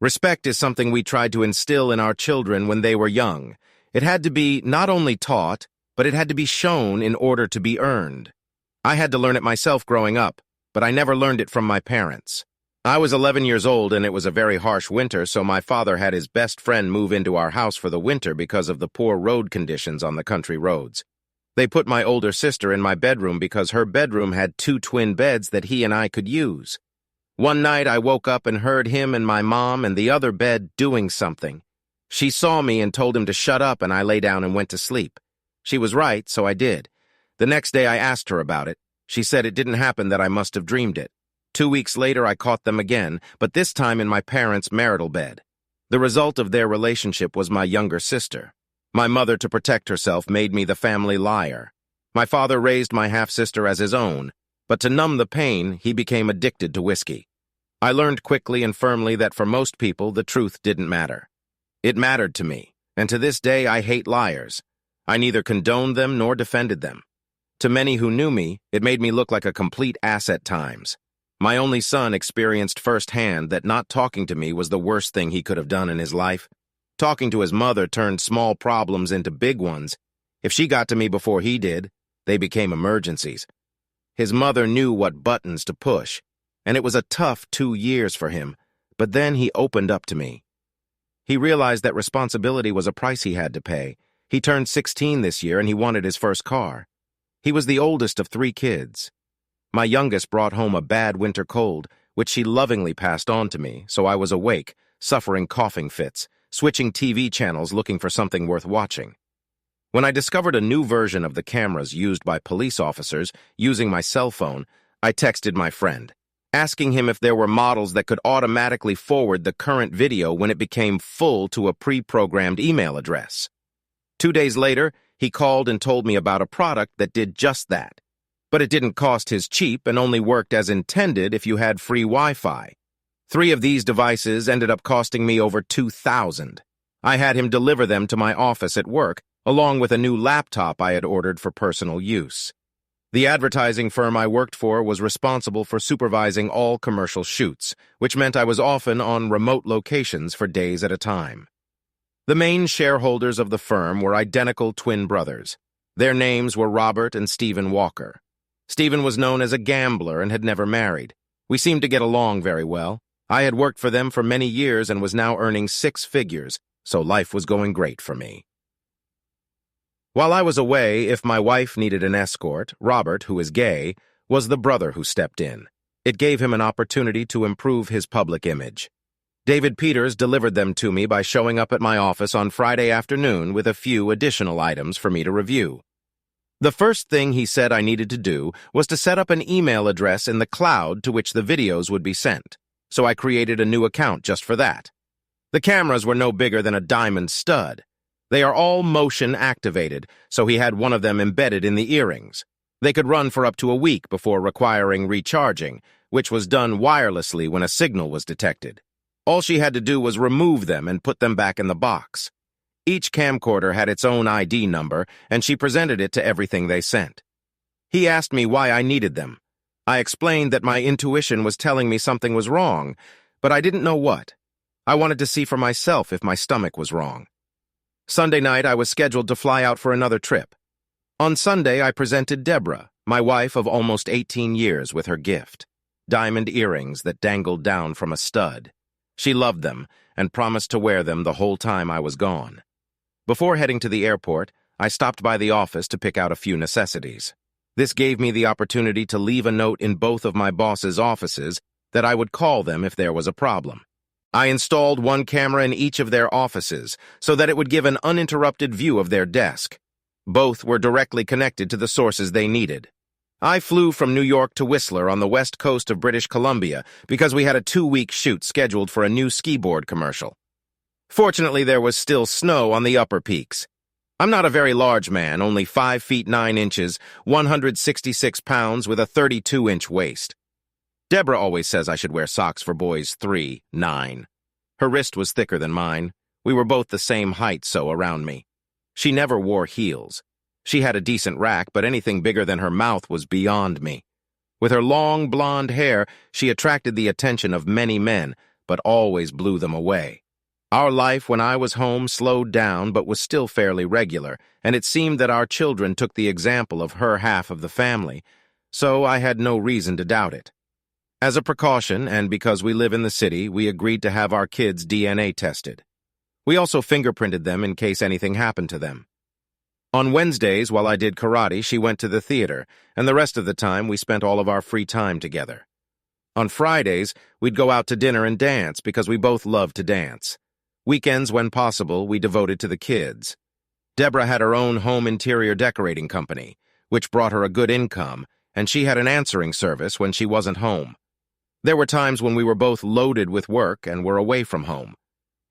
Respect is something we tried to instill in our children when they were young. It had to be not only taught, but it had to be shown in order to be earned. I had to learn it myself growing up, but I never learned it from my parents. I was 11 years old and it was a very harsh winter, so my father had his best friend move into our house for the winter because of the poor road conditions on the country roads. They put my older sister in my bedroom because her bedroom had 2 twin beds that he and I could use. One night I woke up and heard him and my mom in the other bed doing something. She saw me and told him to shut up, and I lay down and went to sleep. She was right, so I did. The next day I asked her about it. She said it didn't happen, that I must have dreamed it. 2 weeks later I caught them again, but this time in my parents' marital bed. The result of their relationship was my younger sister. My mother, to protect herself, made me the family liar. My father raised my half-sister as his own, but to numb the pain, he became addicted to whiskey. I learned quickly and firmly that for most people, the truth didn't matter. It mattered to me, and to this day I hate liars. I neither condoned them nor defended them. To many who knew me, it made me look like a complete ass at times. My only son experienced firsthand that not talking to me was the worst thing he could have done in his life. Talking to his mother turned small problems into big ones. If she got to me before he did, they became emergencies. His mother knew what buttons to push, and it was a tough 2 years for him, but then he opened up to me. He realized that responsibility was a price he had to pay. He turned 16 this year and he wanted his first car. He was the oldest of 3 kids. My youngest brought home a bad winter cold, which she lovingly passed on to me, so I was awake, suffering coughing fits, switching TV channels looking for something worth watching. When I discovered a new version of the cameras used by police officers using my cell phone, I texted my friend, asking him if there were models that could automatically forward the current video when it became full to a pre-programmed email address. 2 days later, he called and told me about a product that did just that. But it didn't cost his cheap and only worked as intended if you had free Wi-Fi. 3 of these devices ended up costing me over $2,000. I had him deliver them to my office at work, along with a new laptop I had ordered for personal use. The advertising firm I worked for was responsible for supervising all commercial shoots, which meant I was often on remote locations for days at a time. The main shareholders of the firm were identical twin brothers. Their names were Robert and Stephen Walker. Stephen was known as a gambler and had never married. We seemed to get along very well. I had worked for them for many years and was now earning 6 figures, so life was going great for me. While I was away, if my wife needed an escort, Robert, who is gay, was the brother who stepped in. It gave him an opportunity to improve his public image. David Peters delivered them to me by showing up at my office on Friday afternoon with a few additional items for me to review. The first thing he said I needed to do was to set up an email address in the cloud to which the videos would be sent, so I created a new account just for that. The cameras were no bigger than a diamond stud. They are all motion-activated, so he had one of them embedded in the earrings. They could run for up to a week before requiring recharging, which was done wirelessly when a signal was detected. All she had to do was remove them and put them back in the box. Each camcorder had its own ID number, and she presented it to everything they sent. He asked me why I needed them. I explained that my intuition was telling me something was wrong, but I didn't know what. I wanted to see for myself if my stomach was wrong. Sunday night, I was scheduled to fly out for another trip. On Sunday, I presented Deborah, my wife of almost 18 years, with her gift, diamond earrings that dangled down from a stud. She loved them and promised to wear them the whole time I was gone. Before heading to the airport, I stopped by the office to pick out a few necessities. This gave me the opportunity to leave a note in both of my boss's offices that I would call them if there was a problem. I installed one camera in each of their offices so that it would give an uninterrupted view of their desk. Both were directly connected to the sources they needed. I flew from New York to Whistler on the west coast of British Columbia because we had a 2-week shoot scheduled for a new ski board commercial. Fortunately, there was still snow on the upper peaks. I'm not a very large man, only 5 feet 9 inches, 166 pounds with a 32-inch waist. Deborah always says I should wear socks for boys 3, 9. Her wrist was thicker than mine. We were both the same height, so around me. She never wore heels. She had a decent rack, but anything bigger than her mouth was beyond me. With her long blonde hair, she attracted the attention of many men, but always blew them away. Our life when I was home slowed down but was still fairly regular, and it seemed that our children took the example of her half of the family, so I had no reason to doubt it. As a precaution, and because we live in the city, we agreed to have our kids' DNA tested. We also fingerprinted them in case anything happened to them. On Wednesdays, while I did karate, she went to the theater, and the rest of the time we spent all of our free time together. On Fridays, we'd go out to dinner and dance because we both loved to dance. Weekends, when possible, we devoted to the kids. Deborah had her own home interior decorating company, which brought her a good income, and she had an answering service when she wasn't home. There were times when we were both loaded with work and were away from home.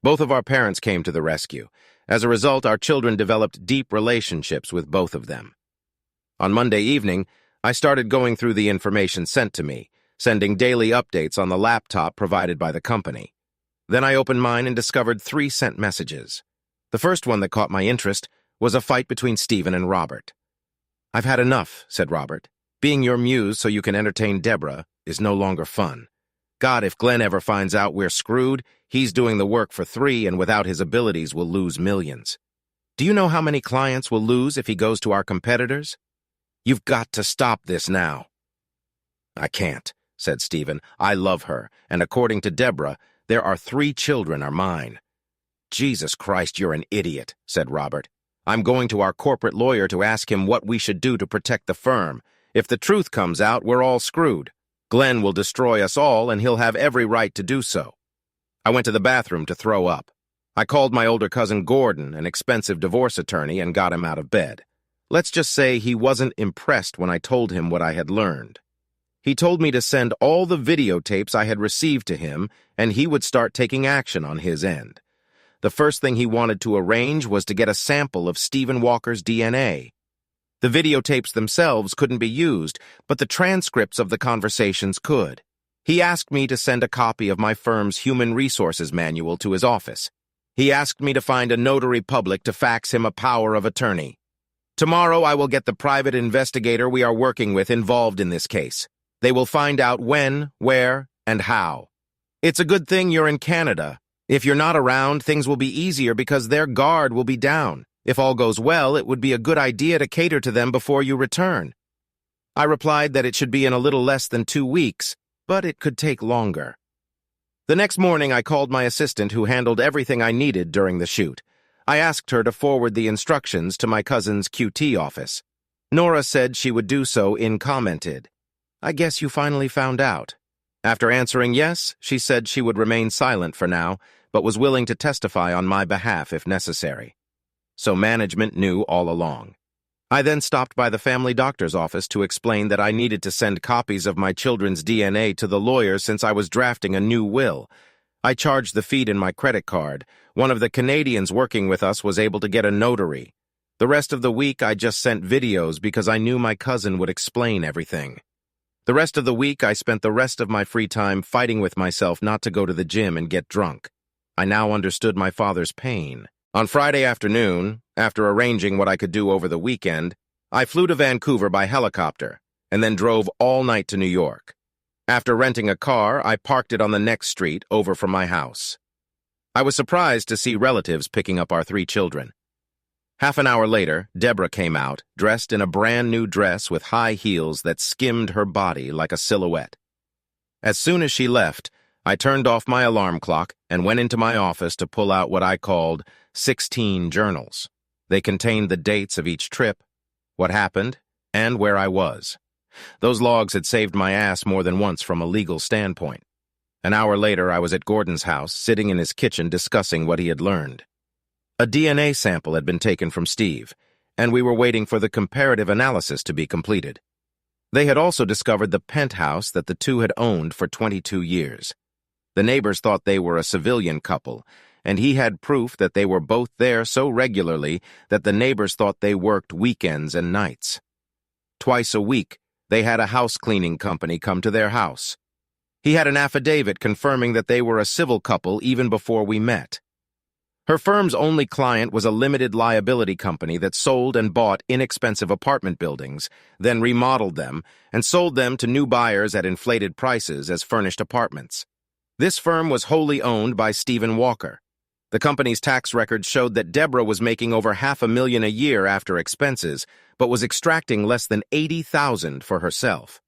Both of our parents came to the rescue. As a result, our children developed deep relationships with both of them. On Monday evening, I started going through the information sent to me, sending daily updates on the laptop provided by the company. Then I opened mine and discovered 3 sent messages. The first one that caught my interest was a fight between Stephen and Robert. "I've had enough," said Robert. "Being your muse so you can entertain Deborah is no longer fun. God, if Glenn ever finds out we're screwed, he's doing the work for 3 and without his abilities will lose millions. Do you know how many clients we'll lose if he goes to our competitors? You've got to stop this now." "I can't," said Stephen. "I love her, and according to Deborah, there are 3 children are mine." "Jesus Christ, you're an idiot," said Robert. "I'm going to our corporate lawyer to ask him what we should do to protect the firm. If the truth comes out, we're all screwed. Glenn will destroy us all, and he'll have every right to do so." I went to the bathroom to throw up. I called my older cousin Gordon, an expensive divorce attorney, and got him out of bed. Let's just say he wasn't impressed when I told him what I had learned. He told me to send all the videotapes I had received to him, and he would start taking action on his end. The first thing he wanted to arrange was to get a sample of Stephen Walker's DNA. The videotapes themselves couldn't be used, but the transcripts of the conversations could. He asked me to send a copy of my firm's Human Resources Manual to his office. He asked me to find a notary public to fax him a power of attorney. Tomorrow I will get the private investigator we are working with involved in this case. They will find out when, where, and how. It's a good thing you're in Canada. If you're not around, things will be easier because their guard will be down. If all goes well, it would be a good idea to cater to them before you return. I replied that it should be in a little less than 2 weeks, but it could take longer. The next morning, I called my assistant who handled everything I needed during the shoot. I asked her to forward the instructions to my cousin's QT office. Nora said she would do so in commented. "I guess you finally found out." After answering yes, she said she would remain silent for now, but was willing to testify on my behalf if necessary. So management knew all along. I then stopped by the family doctor's office to explain that I needed to send copies of my children's DNA to the lawyer since I was drafting a new will. I charged the fee in my credit card. One of the Canadians working with us was able to get a notary. The rest of the week I just sent videos because I knew my cousin would explain everything. The rest of the week, I spent the rest of my free time fighting with myself not to go to the gym and get drunk. I now understood my father's pain. On Friday afternoon, after arranging what I could do over the weekend, I flew to Vancouver by helicopter and then drove all night to New York. After renting a car, I parked it on the next street over from my house. I was surprised to see relatives picking up our 3 children. Half an hour later, Deborah came out, dressed in a brand-new dress with high heels that skimmed her body like a silhouette. As soon as she left, I turned off my alarm clock and went into my office to pull out what I called 16 journals. They contained the dates of each trip, what happened, and where I was. Those logs had saved my ass more than once from a legal standpoint. An hour later, I was at Gordon's house, sitting in his kitchen discussing what he had learned. A DNA sample had been taken from Steve, and we were waiting for the comparative analysis to be completed. They had also discovered the penthouse that the 2 had owned for 22 years. The neighbors thought they were a civilian couple, and he had proof that they were both there so regularly that the neighbors thought they worked weekends and nights. Twice a week, they had a house cleaning company come to their house. He had an affidavit confirming that they were a civil couple even before we met. Her firm's only client was a limited liability company that sold and bought inexpensive apartment buildings, then remodeled them, and sold them to new buyers at inflated prices as furnished apartments. This firm was wholly owned by Stephen Walker. The company's tax records showed that Deborah was making over $500,000 a year after expenses, but was extracting less than $80,000 for herself.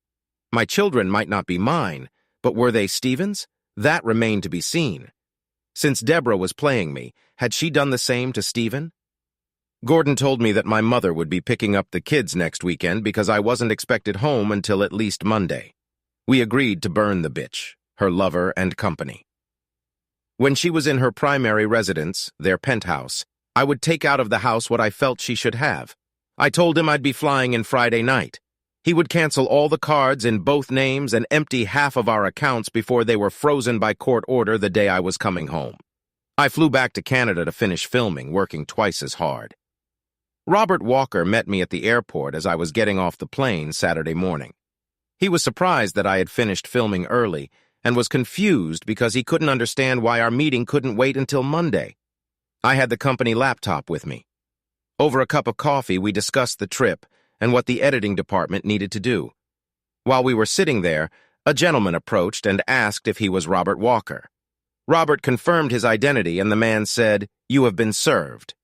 My children might not be mine, but were they Stephen's? That remained to be seen. Since Deborah was playing me, had she done the same to Stephen? Gordon told me that my mother would be picking up the kids next weekend because I wasn't expected home until at least Monday. We agreed to burn the bitch, her lover and company. When she was in her primary residence, their penthouse, I would take out of the house what I felt she should have. I told him I'd be flying in Friday night. He would cancel all the cards in both names and empty half of our accounts before they were frozen by court order the day I was coming home. I flew back to Canada to finish filming, working twice as hard. Robert Walker met me at the airport as I was getting off the plane Saturday morning. He was surprised that I had finished filming early and was confused because he couldn't understand why our meeting couldn't wait until Monday. I had the company laptop with me. Over a cup of coffee, we discussed the trip and what the editing department needed to do. While we were sitting there, a gentleman approached and asked if he was Robert Walker. Robert confirmed his identity and the man said, "You have been served."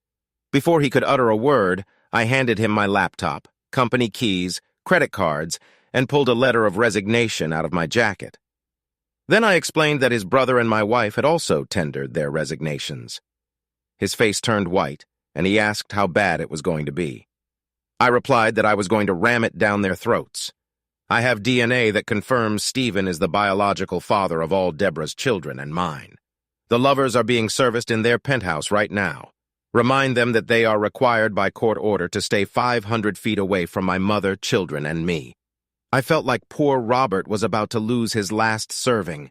Before he could utter a word, I handed him my laptop, company keys, credit cards, and pulled a letter of resignation out of my jacket. Then I explained that his brother and my wife had also tendered their resignations. His face turned white, and he asked how bad it was going to be. I replied that I was going to ram it down their throats. I have DNA that confirms Stephen is the biological father of all Deborah's children and mine. The lovers are being serviced in their penthouse right now. Remind them that they are required by court order to stay 500 feet away from my mother, children, and me. I felt like poor Robert was about to lose his last serving.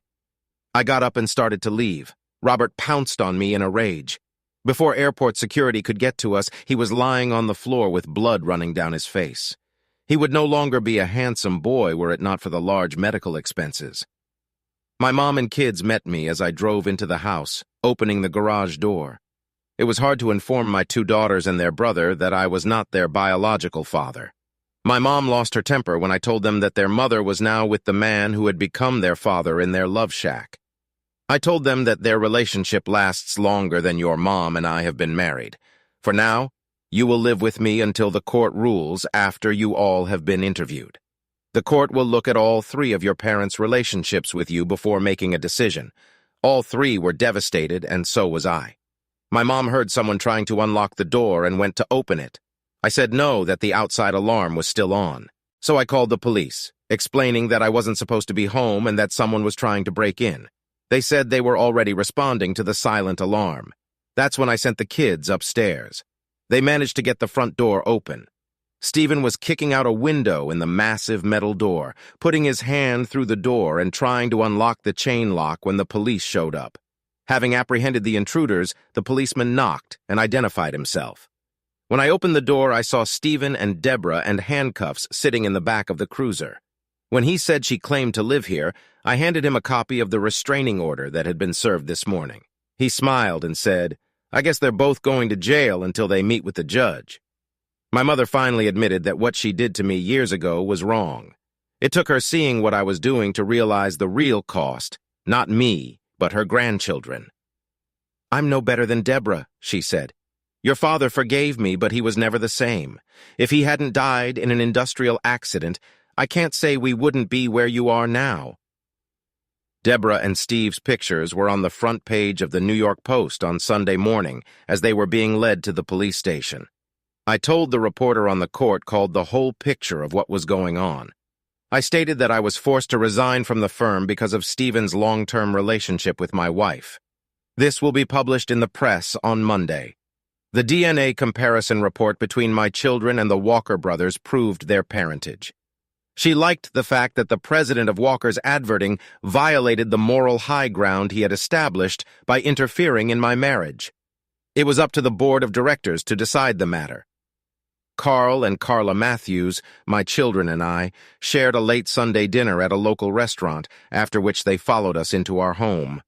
I got up and started to leave. Robert pounced on me in a rage. Before airport security could get to us, he was lying on the floor with blood running down his face. He would no longer be a handsome boy were it not for the large medical expenses. My mom and kids met me as I drove into the house, opening the garage door. It was hard to inform my 2 daughters and their brother that I was not their biological father. My mom lost her temper when I told them that their mother was now with the man who had become their father in their love shack. I told them that their relationship lasts longer than your mom and I have been married. For now, you will live with me until the court rules after you all have been interviewed. The court will look at all 3 of your parents' relationships with you before making a decision. All 3 were devastated, and so was I. My mom heard someone trying to unlock the door and went to open it. I said no, that the outside alarm was still on. So I called the police, explaining that I wasn't supposed to be home and that someone was trying to break in. They said they were already responding to the silent alarm. That's when I sent the kids upstairs. They managed to get the front door open. Stephen was kicking out a window in the massive metal door, putting his hand through the door and trying to unlock the chain lock when the police showed up. Having apprehended the intruders, the policeman knocked and identified himself. When I opened the door, I saw Stephen and Deborah and handcuffs sitting in the back of the cruiser. When he said she claimed to live here, I handed him a copy of the restraining order that had been served this morning. He smiled and said, "I guess they're both going to jail until they meet with the judge." My mother finally admitted that what she did to me years ago was wrong. It took her seeing what I was doing to realize the real cost, not me, but her grandchildren. "I'm no better than Deborah," she said. "Your father forgave me, but he was never the same. If he hadn't died in an industrial accident, I can't say we wouldn't be where you are now." Deborah and Steve's pictures were on the front page of the New York Post on Sunday morning as they were being led to the police station. I told the reporter on the court called the whole picture of what was going on. I stated that I was forced to resign from the firm because of Stephen's long-term relationship with my wife. This will be published in the press on Monday. The DNA comparison report between my children and the Walker brothers proved their parentage. She liked the fact that the president of Walker's adverting violated the moral high ground he had established by interfering in my marriage. It was up to the board of directors to decide the matter. Carl and Carla Matthews, my children and I, shared a late Sunday dinner at a local restaurant, after which they followed us into our home.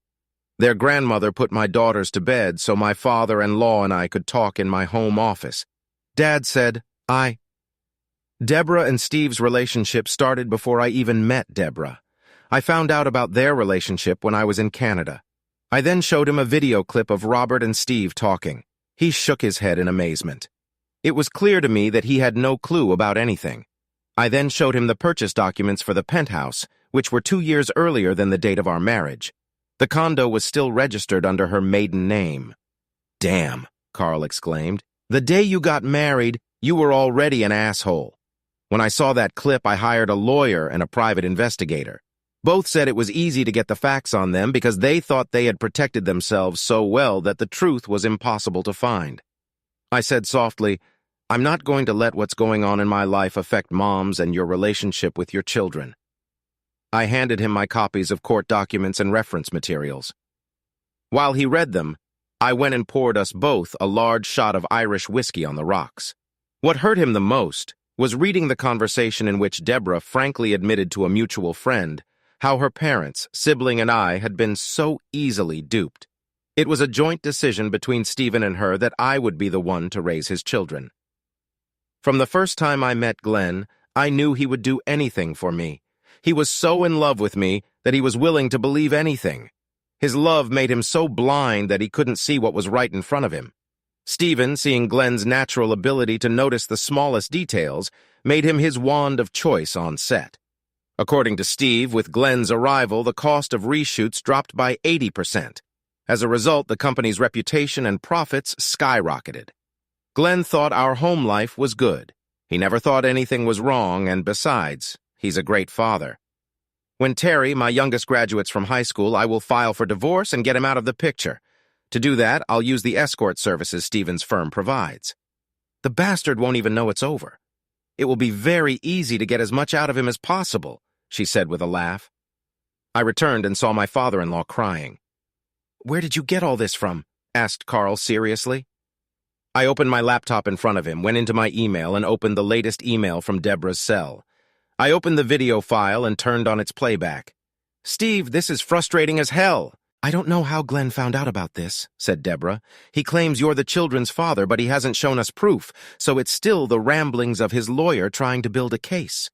Their grandmother put my daughters to bed so my father-in-law and I could talk in my home office. Dad said, Deborah and Steve's relationship started before I even met Deborah. I found out about their relationship when I was in Canada. I then showed him a video clip of Robert and Steve talking. He shook his head in amazement. It was clear to me that he had no clue about anything. I then showed him the purchase documents for the penthouse, which were 2 years earlier than the date of our marriage. The condo was still registered under her maiden name. "Damn," Carl exclaimed. "The day you got married, you were already an asshole." When I saw that clip, I hired a lawyer and a private investigator. Both said it was easy to get the facts on them because they thought they had protected themselves so well that the truth was impossible to find. I said softly, "I'm not going to let what's going on in my life affect Mom's and your relationship with your children." I handed him my copies of court documents and reference materials. While he read them, I went and poured us both a large shot of Irish whiskey on the rocks. What hurt him the most was reading the conversation in which Deborah frankly admitted to a mutual friend how her parents, sibling, and I had been so easily duped. It was a joint decision between Stephen and her that I would be the one to raise his children. From the first time I met Glenn, I knew he would do anything for me. He was so in love with me that he was willing to believe anything. His love made him so blind that he couldn't see what was right in front of him. Stephen, seeing Glenn's natural ability to notice the smallest details, made him his wand of choice on set. According to Steve, with Glenn's arrival, the cost of reshoots dropped by 80%. As a result, the company's reputation and profits skyrocketed. Glenn thought our home life was good. He never thought anything was wrong, and besides, he's a great father. When Terry, my youngest, graduates from high school, I will file for divorce and get him out of the picture. To do that, I'll use the escort services Stephen's firm provides. The bastard won't even know it's over. It will be very easy to get as much out of him as possible, she said with a laugh. I returned and saw my father-in-law crying. "Where did you get all this from?" asked Carl seriously. I opened my laptop in front of him, went into my email, and opened the latest email from Deborah's cell. I opened the video file and turned on its playback. "Steve, this is frustrating as hell." "I don't know how Glenn found out about this," said Deborah. "He claims you're the children's father, but he hasn't shown us proof, so it's still the ramblings of his lawyer trying to build a case.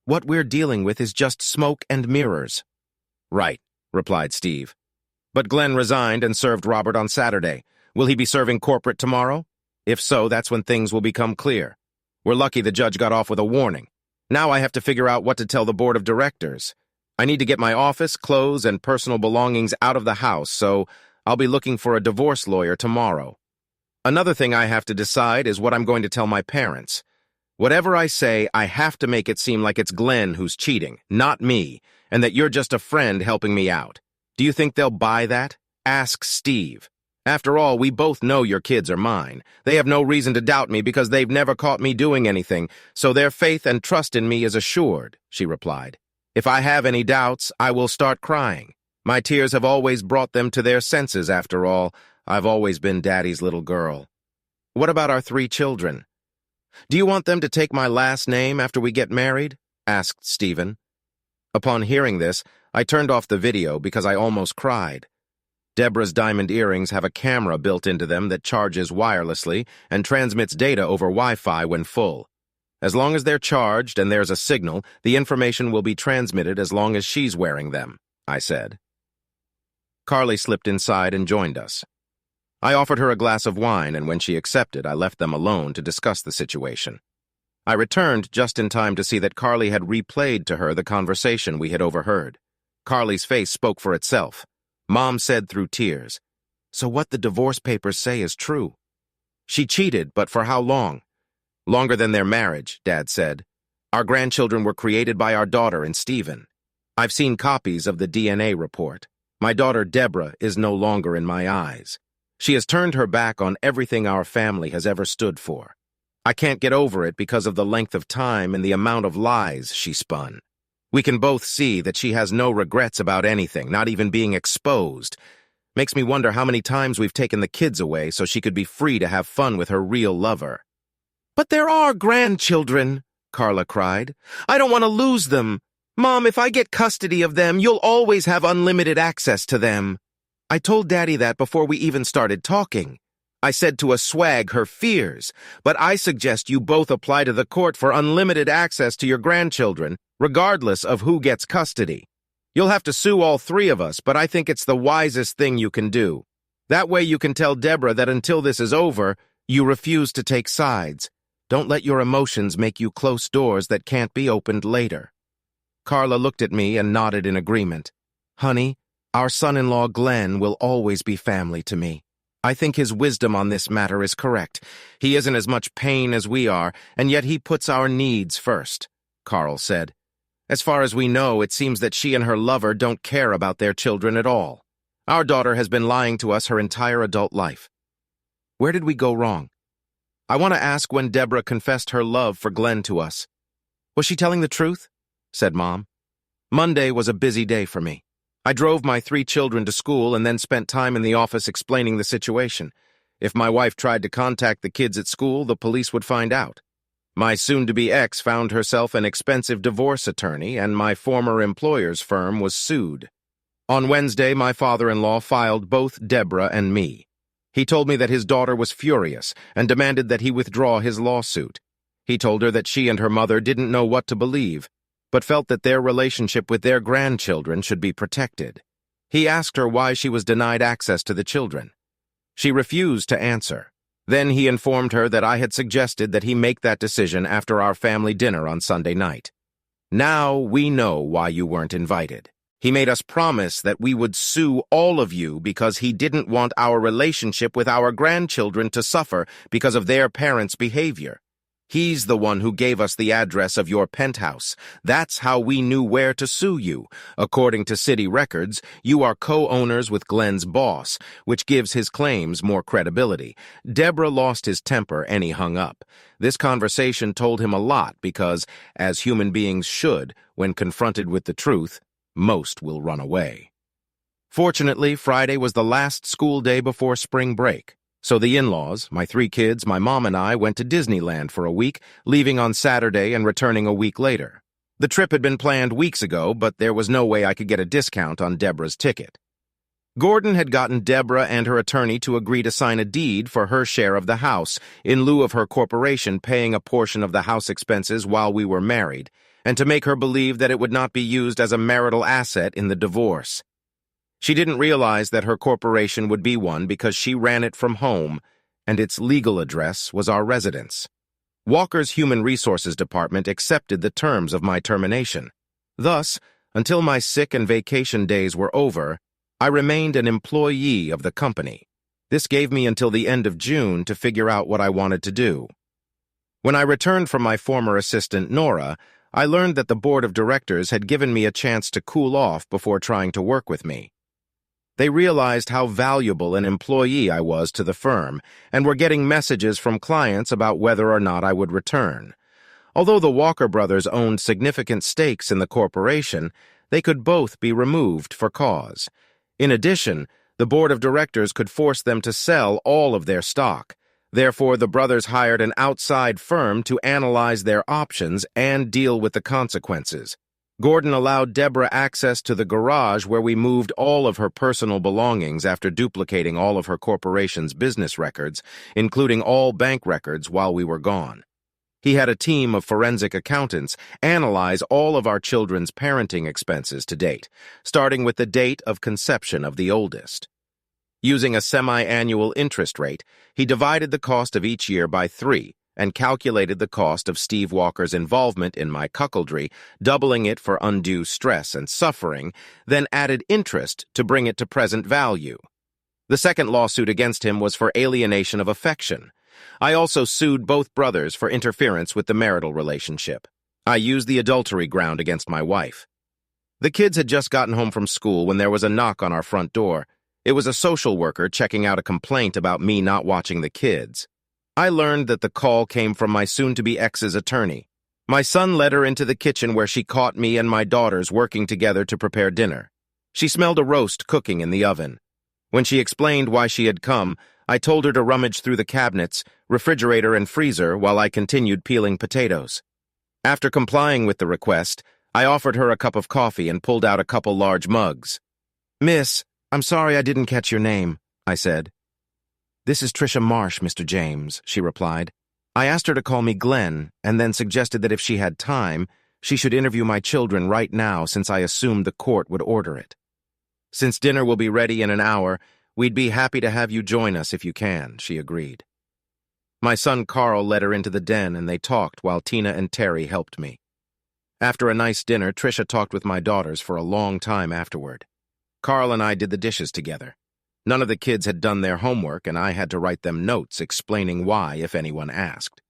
What we're dealing with is just smoke and mirrors." "Right," replied Steve. "But Glenn resigned and served Robert on Saturday. Will he be serving corporate tomorrow? If so, that's when things will become clear. We're lucky the judge got off with a warning. Now I have to figure out what to tell the board of directors. I need to get my office, clothes, and personal belongings out of the house, so I'll be looking for a divorce lawyer tomorrow. Another thing I have to decide is what I'm going to tell my parents. Whatever I say, I have to make it seem like it's Glenn who's cheating, not me, and that you're just a friend helping me out. Do you think they'll buy that? Ask Steve. After all, we both know your kids are mine. They have no reason to doubt me because they've never caught me doing anything, so their faith and trust in me is assured," she replied. "If I have any doubts, I will start crying. My tears have always brought them to their senses, after all. I've always been Daddy's little girl. What about our 3 children? Do you want them to take my last name after we get married?" asked Stephen. Upon hearing this, I turned off the video because I almost cried. Deborah's diamond earrings have a camera built into them that charges wirelessly and transmits data over Wi-Fi when full. As long as they're charged and there's a signal, the information will be transmitted as long as she's wearing them, I said. Carly slipped inside and joined us. I offered her a glass of wine, and when she accepted, I left them alone to discuss the situation. I returned just in time to see that Carly had replayed to her the conversation we had overheard. Carly's face spoke for itself. Mom said through tears, "So what the divorce papers say is true. She cheated, but for how long?" "Longer than their marriage," Dad said. "Our grandchildren were created by our daughter and Stephen. I've seen copies of the DNA report. My daughter Deborah is no longer in my eyes. She has turned her back on everything our family has ever stood for. I can't get over it because of the length of time and the amount of lies she spun. We can both see that she has no regrets about anything, not even being exposed. Makes me wonder how many times we've taken the kids away so she could be free to have fun with her real lover." "But there are grandchildren," Carla cried. "I don't want to lose them. Mom, if I get custody of them, you'll always have unlimited access to them." I told Daddy that before we even started talking. I said to assuage her fears, "But I suggest you both apply to the court for unlimited access to your grandchildren, regardless of who gets custody. You'll have to sue all three of us, but I think it's the wisest thing you can do. That way you can tell Deborah that until this is over, you refuse to take sides. Don't let your emotions make you close doors that can't be opened later." Carla looked at me and nodded in agreement. "Honey, our son-in-law Glenn will always be family to me. I think his wisdom on this matter is correct. He isn't as much pain as we are, and yet he puts our needs first," Carl said. "As far as we know, it seems that she and her lover don't care about their children at all. Our daughter has been lying to us her entire adult life." "Where did we go wrong?" "I want to ask when Deborah confessed her love for Glenn to us." "Was she telling the truth?" said Mom. "Monday was a busy day for me. I drove my 3 children to school and then spent time in the office explaining the situation. If my wife tried to contact the kids at school, the police would find out. My soon-to-be ex found herself an expensive divorce attorney, and my former employer's firm was sued. On Wednesday, my father-in-law filed both Deborah and me. He told me that his daughter was furious and demanded that he withdraw his lawsuit. He told her that she and her mother didn't know what to believe, but felt that their relationship with their grandchildren should be protected. He asked her why she was denied access to the children. She refused to answer. Then he informed her that I had suggested that he make that decision after our family dinner on Sunday night. "Now we know why you weren't invited. He made us promise that we would sue all of you because he didn't want our relationship with our grandchildren to suffer because of their parents' behavior. He's the one who gave us the address of your penthouse. That's how we knew where to sue you. According to city records, you are co-owners with Glenn's boss, which gives his claims more credibility." Deborah lost his temper and he hung up. This conversation told him a lot because, as human beings should, when confronted with the truth, most will run away. Fortunately, Friday was the last school day before spring break. So the in-laws, my 3 kids, my mom and I went to Disneyland for a week, leaving on Saturday and returning a week later. The trip had been planned weeks ago, but there was no way I could get a discount on Deborah's ticket. Gordon had gotten Deborah and her attorney to agree to sign a deed for her share of the house, in lieu of her corporation paying a portion of the house expenses while we were married, and to make her believe that it would not be used as a marital asset in the divorce. She didn't realize that her corporation would be one because she ran it from home, and its legal address was our residence. Walker's Human Resources Department accepted the terms of my termination. Thus, until my sick and vacation days were over, I remained an employee of the company. This gave me until the end of June to figure out what I wanted to do. When I returned from my former assistant, Nora, I learned that the board of directors had given me a chance to cool off before trying to work with me. They realized how valuable an employee I was to the firm and were getting messages from clients about whether or not I would return. Although the Walker brothers owned significant stakes in the corporation, they could both be removed for cause. In addition, the board of directors could force them to sell all of their stock. Therefore, the brothers hired an outside firm to analyze their options and deal with the consequences. Gordon allowed Deborah access to the garage where we moved all of her personal belongings after duplicating all of her corporation's business records, including all bank records while we were gone. He had a team of forensic accountants analyze all of our children's parenting expenses to date, starting with the date of conception of the oldest. Using a semi-annual interest rate, he divided the cost of each year by 3, and calculated the cost of Steve Walker's involvement in my cuckoldry, doubling it for undue stress and suffering, then added interest to bring it to present value. The second lawsuit against him was for alienation of affection. I also sued both brothers for interference with the marital relationship. I used the adultery ground against my wife. The kids had just gotten home from school when there was a knock on our front door. It was a social worker checking out a complaint about me not watching the kids. I learned that the call came from my soon-to-be ex's attorney. My son led her into the kitchen where she caught me and my daughters working together to prepare dinner. She smelled a roast cooking in the oven. When she explained why she had come, I told her to rummage through the cabinets, refrigerator, and freezer while I continued peeling potatoes. After complying with the request, I offered her a cup of coffee and pulled out a couple large mugs. "Miss, I'm sorry I didn't catch your name," I said. "This is Tricia Marsh, Mr. James," she replied. "I asked her to call me Glenn, and then suggested that if she had time, She should interview my children right now since I assumed the court would order it. Since dinner will be ready in an hour, we'd be happy to have you join us if you can, she agreed. My son Carl led her into the den and they talked while Tina and Terry helped me. After a nice dinner, Tricia talked with my daughters for a long time afterward. Carl and I did the dishes together. None of the kids had done their homework and I had to write them notes explaining why if anyone asked.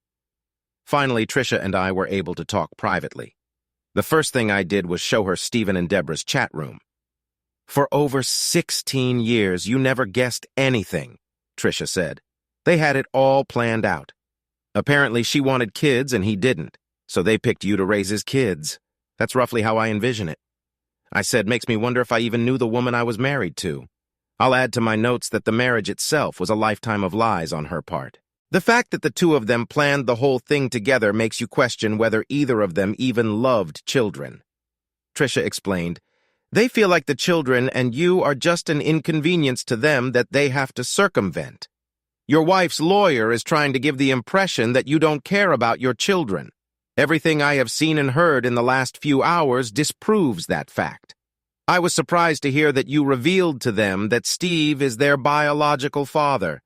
Finally, Tricia and I were able to talk privately. The first thing I did was show her Stephen and Deborah's chat room. For over 16 years, you never guessed anything, Tricia said. They had it all planned out. Apparently, she wanted kids and he didn't, so they picked you to raise his kids. That's roughly how I envision it. I said, makes me wonder if I even knew the woman I was married to. I'll add to my notes that the marriage itself was a lifetime of lies on her part. The fact that the two of them planned the whole thing together makes you question whether either of them even loved children. Tricia explained, they feel like the children and you are just an inconvenience to them that they have to circumvent. Your wife's lawyer is trying to give the impression that you don't care about your children. Everything I have seen and heard in the last few hours disproves that fact. I was surprised to hear that you revealed to them that Steve is their biological father.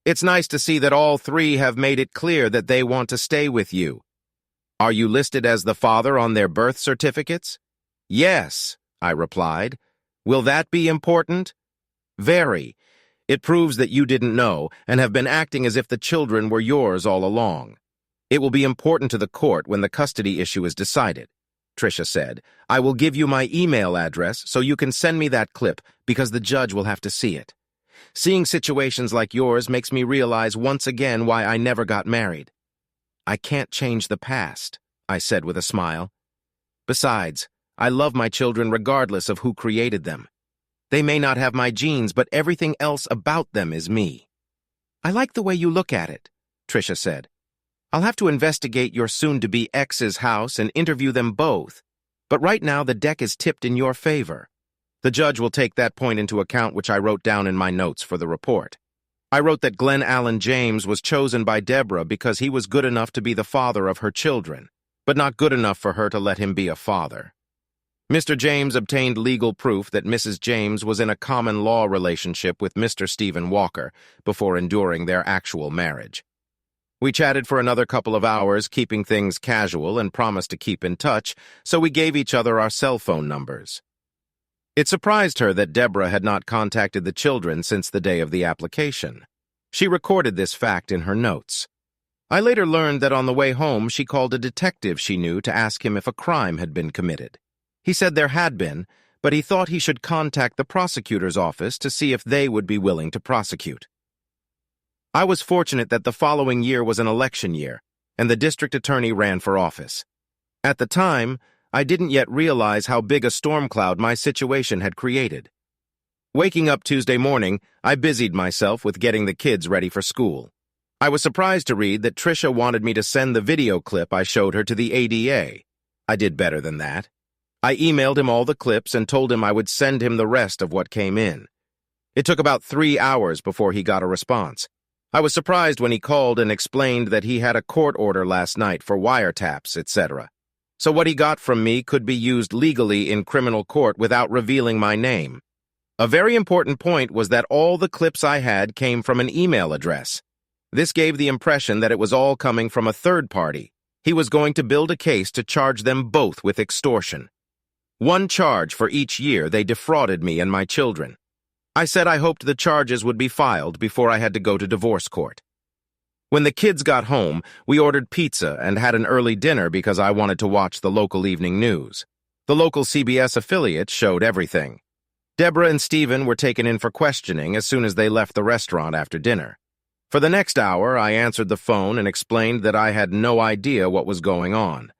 It's nice to see that all three have made it clear that they want to stay with you. Are you listed as the father on their birth certificates? Yes, I replied. Will that be important? Very. It proves that you didn't know and have been acting as if the children were yours all along. It will be important to the court when the custody issue is decided, Tricia said. I will give you my email address so you can send me that clip because the judge will have to see it. Seeing situations like yours makes me realize once again why I never got married. I can't change the past, I said with a smile. Besides, I love my children regardless of who created them. They may not have my genes, but everything else about them is me. I like the way you look at it, Tricia said. I'll have to investigate your soon-to-be ex's house and interview them both, but right now the deck is tipped in your favor. The judge will take that point into account, which I wrote down in my notes for the report. I wrote that Glenn Allen James was chosen by Deborah because he was good enough to be the father of her children, but not good enough for her to let him be a father. Mr. James obtained legal proof that Mrs. James was in a common law relationship with Mr. Stephen Walker before enduring their actual marriage. We chatted for another couple of hours, keeping things casual and promised to keep in touch, so we gave each other our cell phone numbers. It surprised her that Deborah had not contacted the children since the day of the application. She recorded this fact in her notes. I later learned that on the way home she called a detective she knew to ask him if a crime had been committed. He said there had been, but he thought he should contact the prosecutor's office to see if they would be willing to prosecute. I was fortunate that the following year was an election year, and the district attorney ran for office. At the time, I didn't yet realize how big a storm cloud my situation had created. Waking up Tuesday morning, I busied myself with getting the kids ready for school. I was surprised to read that Tricia wanted me to send the video clip I showed her to the ADA. I did better than that. I emailed him all the clips and told him I would send him the rest of what came in. It took about 3 hours before he got a response. I was surprised when he called and explained that he had a court order last night for wiretaps, etc. So what he got from me could be used legally in criminal court without revealing my name. A very important point was that all the clips I had came from an email address. This gave the impression that it was all coming from a third party. He was going to build a case to charge them both with extortion. One charge for each year they defrauded me and my children. I said I hoped the charges would be filed before I had to go to divorce court. When the kids got home, we ordered pizza and had an early dinner because I wanted to watch the local evening news. The local CBS affiliate showed everything. Deborah and Stephen were taken in for questioning as soon as they left the restaurant after dinner. For the next hour, I answered the phone and explained that I had no idea what was going on.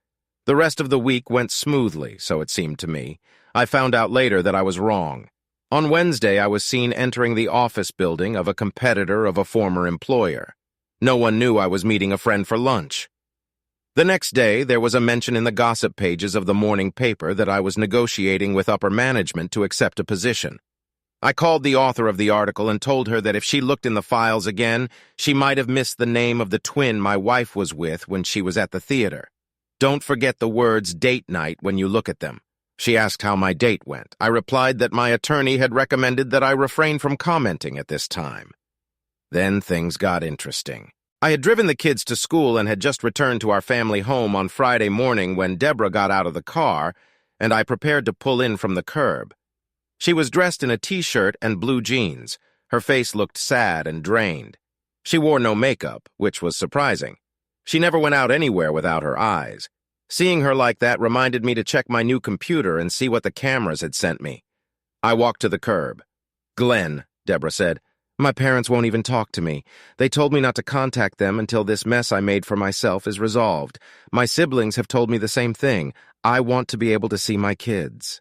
The rest of the week went smoothly, so it seemed to me. I found out later that I was wrong. On Wednesday, I was seen entering the office building of a competitor of a former employer. No one knew I was meeting a friend for lunch. The next day, there was a mention in the gossip pages of the morning paper that I was negotiating with upper management to accept a position. I called the author of the article and told her that if she looked in the files again, she might have missed the name of the twin my wife was with when she was at the theater. Don't forget the words date night when you look at them. She asked how my date went. I replied that my attorney had recommended that I refrain from commenting at this time. Then things got interesting. I had driven the kids to school and had just returned to our family home on Friday morning when Deborah got out of the car, and I prepared to pull in from the curb. She was dressed in a t-shirt and blue jeans. Her face looked sad and drained. She wore no makeup, which was surprising. She never went out anywhere without her eyes. Seeing her like that reminded me to check my new computer and see what the cameras had sent me. I walked to the curb. "Glenn," Deborah said, "my parents won't even talk to me. They told me not to contact them until this mess I made for myself is resolved. My siblings have told me the same thing. I want to be able to see my kids."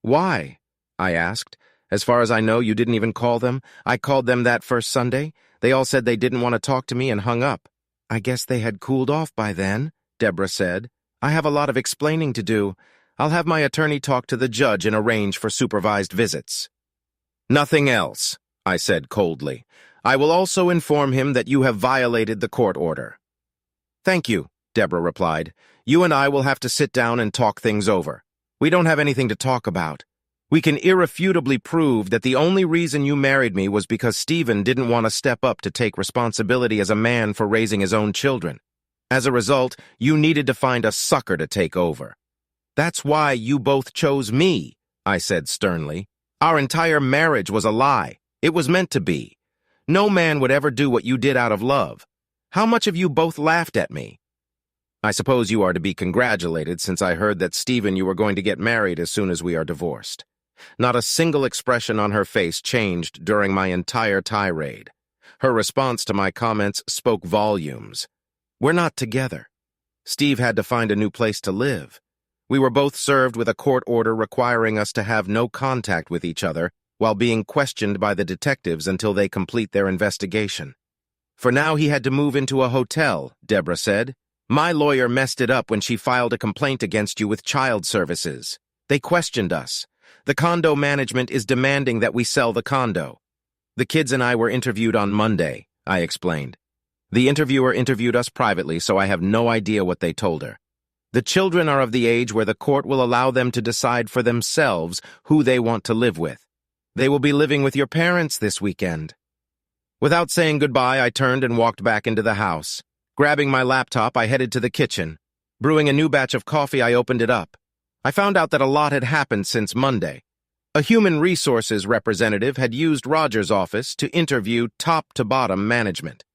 "Why?" I asked. "As far as I know, you didn't even call them. I called them that first Sunday. They all said they didn't want to talk to me and hung up." "I guess they had cooled off by then," Deborah said. "I have a lot of explaining to do. I'll have my attorney talk to the judge and arrange for supervised visits." "Nothing else," I said coldly. "I will also inform him that you have violated the court order." "Thank you," Deborah replied. "You and I will have to sit down and talk things over. We don't have anything to talk about. We can irrefutably prove that the only reason you married me was because Stephen didn't want to step up to take responsibility as a man for raising his own children. As a result, you needed to find a sucker to take over. That's why you both chose me," I said sternly. "Our entire marriage was a lie. It was meant to be. No man would ever do what you did out of love. How much have you both laughed at me? I suppose you are to be congratulated since I heard that Stephen you were going to get married as soon as we are divorced." Not a single expression on her face changed during my entire tirade. Her response to my comments spoke volumes. We're not together. Steve had to find a new place to live. We were both served with a court order requiring us to have no contact with each other while being questioned by the detectives until they complete their investigation. For now, he had to move into a hotel, Deborah said. "My lawyer messed it up when she filed a complaint against you with child services. They questioned us. The condo management is demanding that we sell the condo." "The kids and I were interviewed on Monday," I explained. "The interviewer interviewed us privately, so I have no idea what they told her. The children are of the age where the court will allow them to decide for themselves who they want to live with. They will be living with your parents this weekend." Without saying goodbye, I turned and walked back into the house. Grabbing my laptop, I headed to the kitchen. Brewing a new batch of coffee, I opened it up. I found out that a lot had happened since Monday. A human resources representative had used Roger's office to interview top-to-bottom management.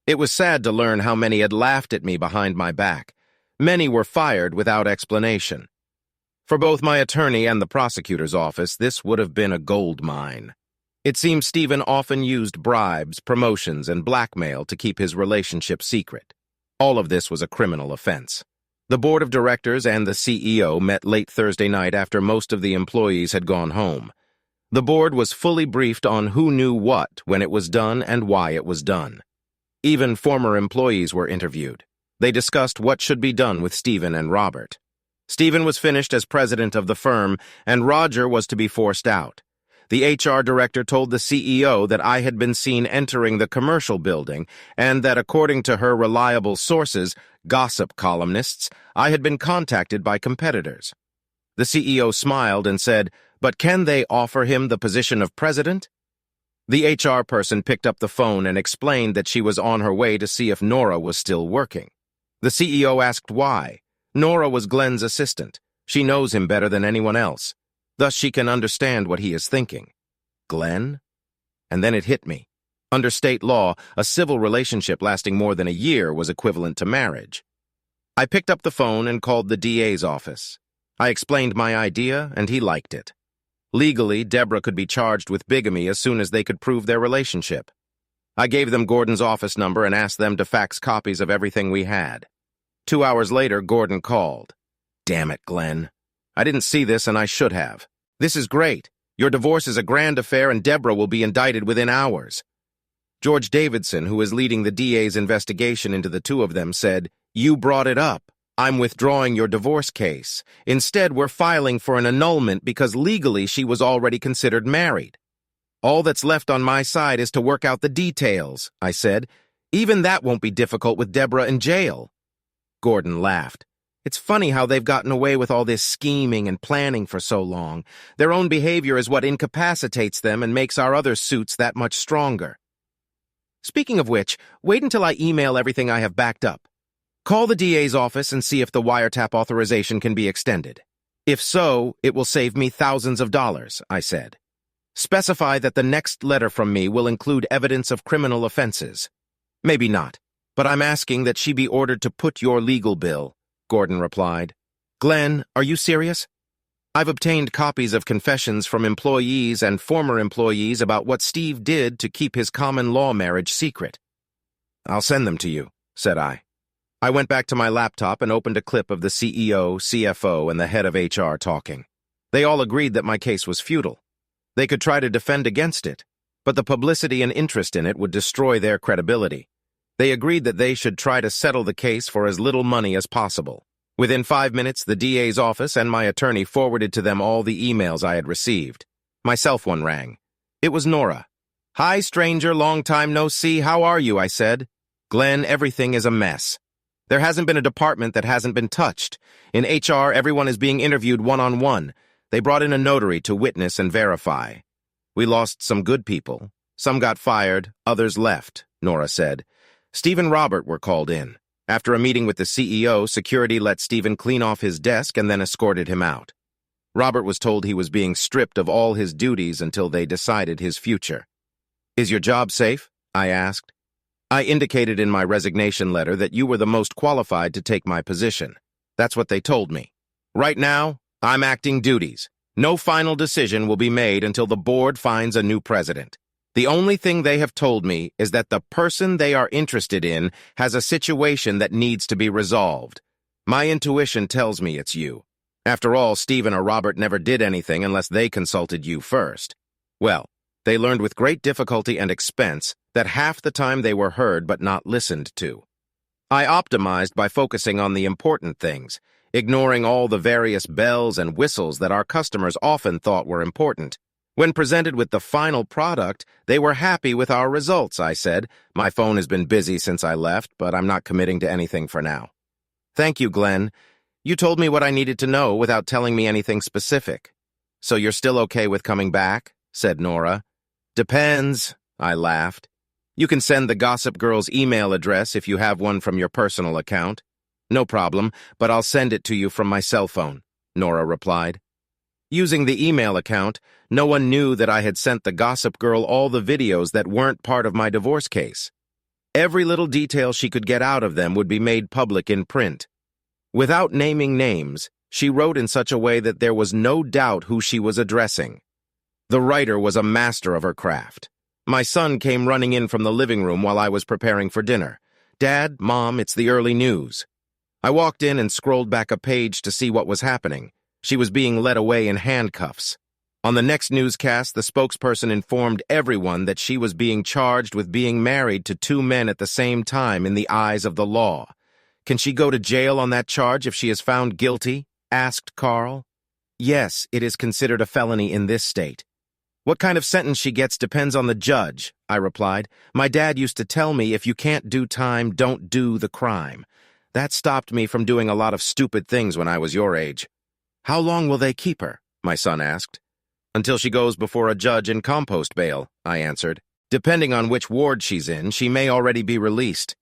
It was sad to learn how many had laughed at me behind my back. Many were fired without explanation. For both my attorney and the prosecutor's office, this would have been a gold mine. It seems Stephen often used bribes, promotions, and blackmail to keep his relationship secret. All of this was a criminal offense. The board of directors and the CEO met late Thursday night after most of the employees had gone home. The board was fully briefed on who knew what when it was done and why it was done. Even former employees were interviewed. They discussed what should be done with Stephen and Robert. Stephen was finished as president of the firm, and Roger was to be forced out. The HR director told the CEO that I had been seen entering the commercial building and that, according to her reliable sources, gossip columnists, I had been contacted by competitors. The CEO smiled and said, "But can they offer him the position of president?" The HR person picked up the phone and explained that she was on her way to see if Nora was still working. The CEO asked why. Nora was Glenn's assistant. She knows him better than anyone else. Thus, she can understand what he is thinking. Glenn? And then it hit me. Under state law, a civil relationship lasting more than a year was equivalent to marriage. I picked up the phone and called the DA's office. I explained my idea, and he liked it. Legally, Deborah could be charged with bigamy as soon as they could prove their relationship. I gave them Gordon's office number and asked them to fax copies of everything we had. 2 hours later, Gordon called. "Damn it, Glenn. I didn't see this, and I should have. This is great. Your divorce is a grand affair, and Deborah will be indicted within hours." George Davidson, who is leading the DA's investigation into the two of them, said, "You brought it up. I'm withdrawing your divorce case. Instead, we're filing for an annulment because legally she was already considered married." "All that's left on my side is to work out the details," I said. "Even that won't be difficult with Deborah in jail." Gordon laughed. It's funny how they've gotten away with all this scheming and planning for so long. Their own behavior is what incapacitates them and makes our other suits that much stronger. Speaking of which, wait until I email everything I have backed up. Call the DA's office and see if the wiretap authorization can be extended. If so, it will save me thousands of dollars, I said. Specify that the next letter from me will include evidence of criminal offenses. Maybe not, but I'm asking that she be ordered to put your legal bill, Gordon replied. Glenn, are you serious? I've obtained copies of confessions from employees and former employees about what Steve did to keep his common law marriage secret. I'll send them to you, said I. I went back to my laptop and opened a clip of the CEO, CFO, and the head of HR talking. They all agreed that my case was futile. They could try to defend against it, but the publicity and interest in it would destroy their credibility. They agreed that they should try to settle the case for as little money as possible. Within 5 minutes, the DA's office and my attorney forwarded to them all the emails I had received. My cell phone rang. It was Nora. Hi, stranger, long time no see, how are you, I said. Glenn, everything is a mess. There hasn't been a department that hasn't been touched. In HR, everyone is being interviewed one-on-one. They brought in a notary to witness and verify. We lost some good people. Some got fired, others left, Nora said. Steve and Robert were called in. After a meeting with the CEO, security let Stephen clean off his desk and then escorted him out. Robert was told he was being stripped of all his duties until they decided his future. Is your job safe? I asked. I indicated in my resignation letter that you were the most qualified to take my position. That's what they told me. Right now, I'm acting duties. No final decision will be made until the board finds a new president. The only thing they have told me is that the person they are interested in has a situation that needs to be resolved. My intuition tells me it's you. After all, Stephen or Robert never did anything unless they consulted you first. Well, they learned with great difficulty and expense that half the time they were heard but not listened to. I optimized by focusing on the important things, ignoring all the various bells and whistles that our customers often thought were important. When presented with the final product, they were happy with our results, I said. My phone has been busy since I left, but I'm not committing to anything for now. Thank you, Glenn. You told me what I needed to know without telling me anything specific. So you're still okay with coming back? Said Nora. Depends, I laughed. You can send the Gossip Girl's email address if you have one from your personal account. No problem, but I'll send it to you from my cell phone, Nora replied. Using the email account, no one knew that I had sent the Gossip Girl all the videos that weren't part of my divorce case. Every little detail she could get out of them would be made public in print. Without naming names, she wrote in such a way that there was no doubt who she was addressing. The writer was a master of her craft. My son came running in from the living room while I was preparing for dinner. Dad, Mom, it's the early news. I walked in and scrolled back a page to see what was happening. She was being led away in handcuffs. On the next newscast, the spokesperson informed everyone that she was being charged with being married to 2 men at the same time in the eyes of the law. Can she go to jail on that charge if she is found guilty? Asked Carl. Yes, it is considered a felony in this state. What kind of sentence she gets depends on the judge, I replied. My dad used to tell me if you can't do time, don't do the crime. That stopped me from doing a lot of stupid things when I was your age. How long will they keep her? My son asked. Until she goes before a judge in compost bail, I answered. Depending on which ward she's in, she may already be released.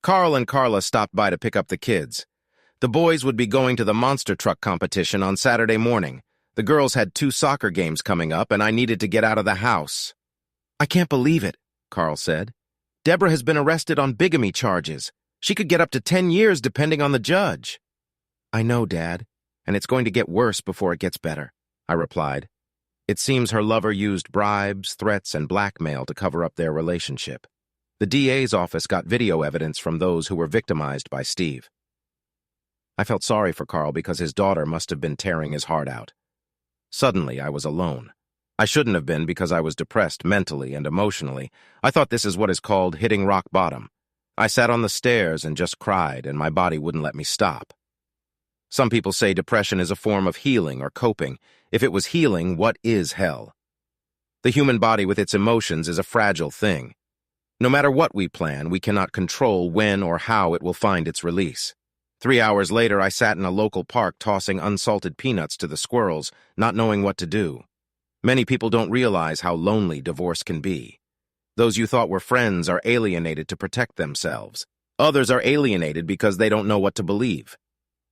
Carl and Carla stopped by to pick up the kids. The boys would be going to the monster truck competition on Saturday morning. The girls had 2 soccer games coming up, and I needed to get out of the house. I can't believe it, Carl said. Deborah has been arrested on bigamy charges. She could get up to 10 years depending on the judge. I know, Dad, and it's going to get worse before it gets better, I replied. It seems her lover used bribes, threats, and blackmail to cover up their relationship. The DA's office got video evidence from those who were victimized by Steve. I felt sorry for Carl because his daughter must have been tearing his heart out. Suddenly, I was alone. I shouldn't have been because I was depressed mentally and emotionally. I thought this is what is called hitting rock bottom. I sat on the stairs and just cried, and my body wouldn't let me stop. Some people say depression is a form of healing or coping. If it was healing, what is hell? The human body with its emotions is a fragile thing. No matter what we plan, we cannot control when or how it will find its release. 3 hours later, I sat in a local park tossing unsalted peanuts to the squirrels, not knowing what to do. Many people don't realize how lonely divorce can be. Those you thought were friends are alienated to protect themselves. Others are alienated because they don't know what to believe.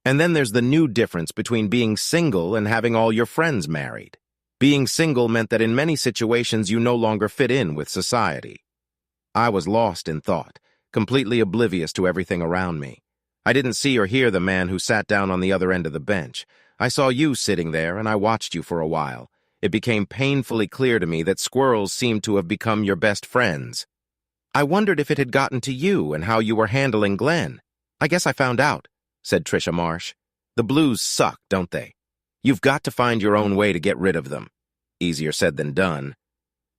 And then there's the new difference between being single and having all your friends married. Being single meant that in many situations you no longer fit in with society. I was lost in thought, completely oblivious to everything around me. I didn't see or hear the man who sat down on the other end of the bench. I saw you sitting there, and I watched you for a while. It became painfully clear to me that squirrels seemed to have become your best friends. I wondered if it had gotten to you and how you were handling Glenn. I guess I found out, said Trisha Marsh. The blues suck, don't they? You've got to find your own way to get rid of them. Easier said than done.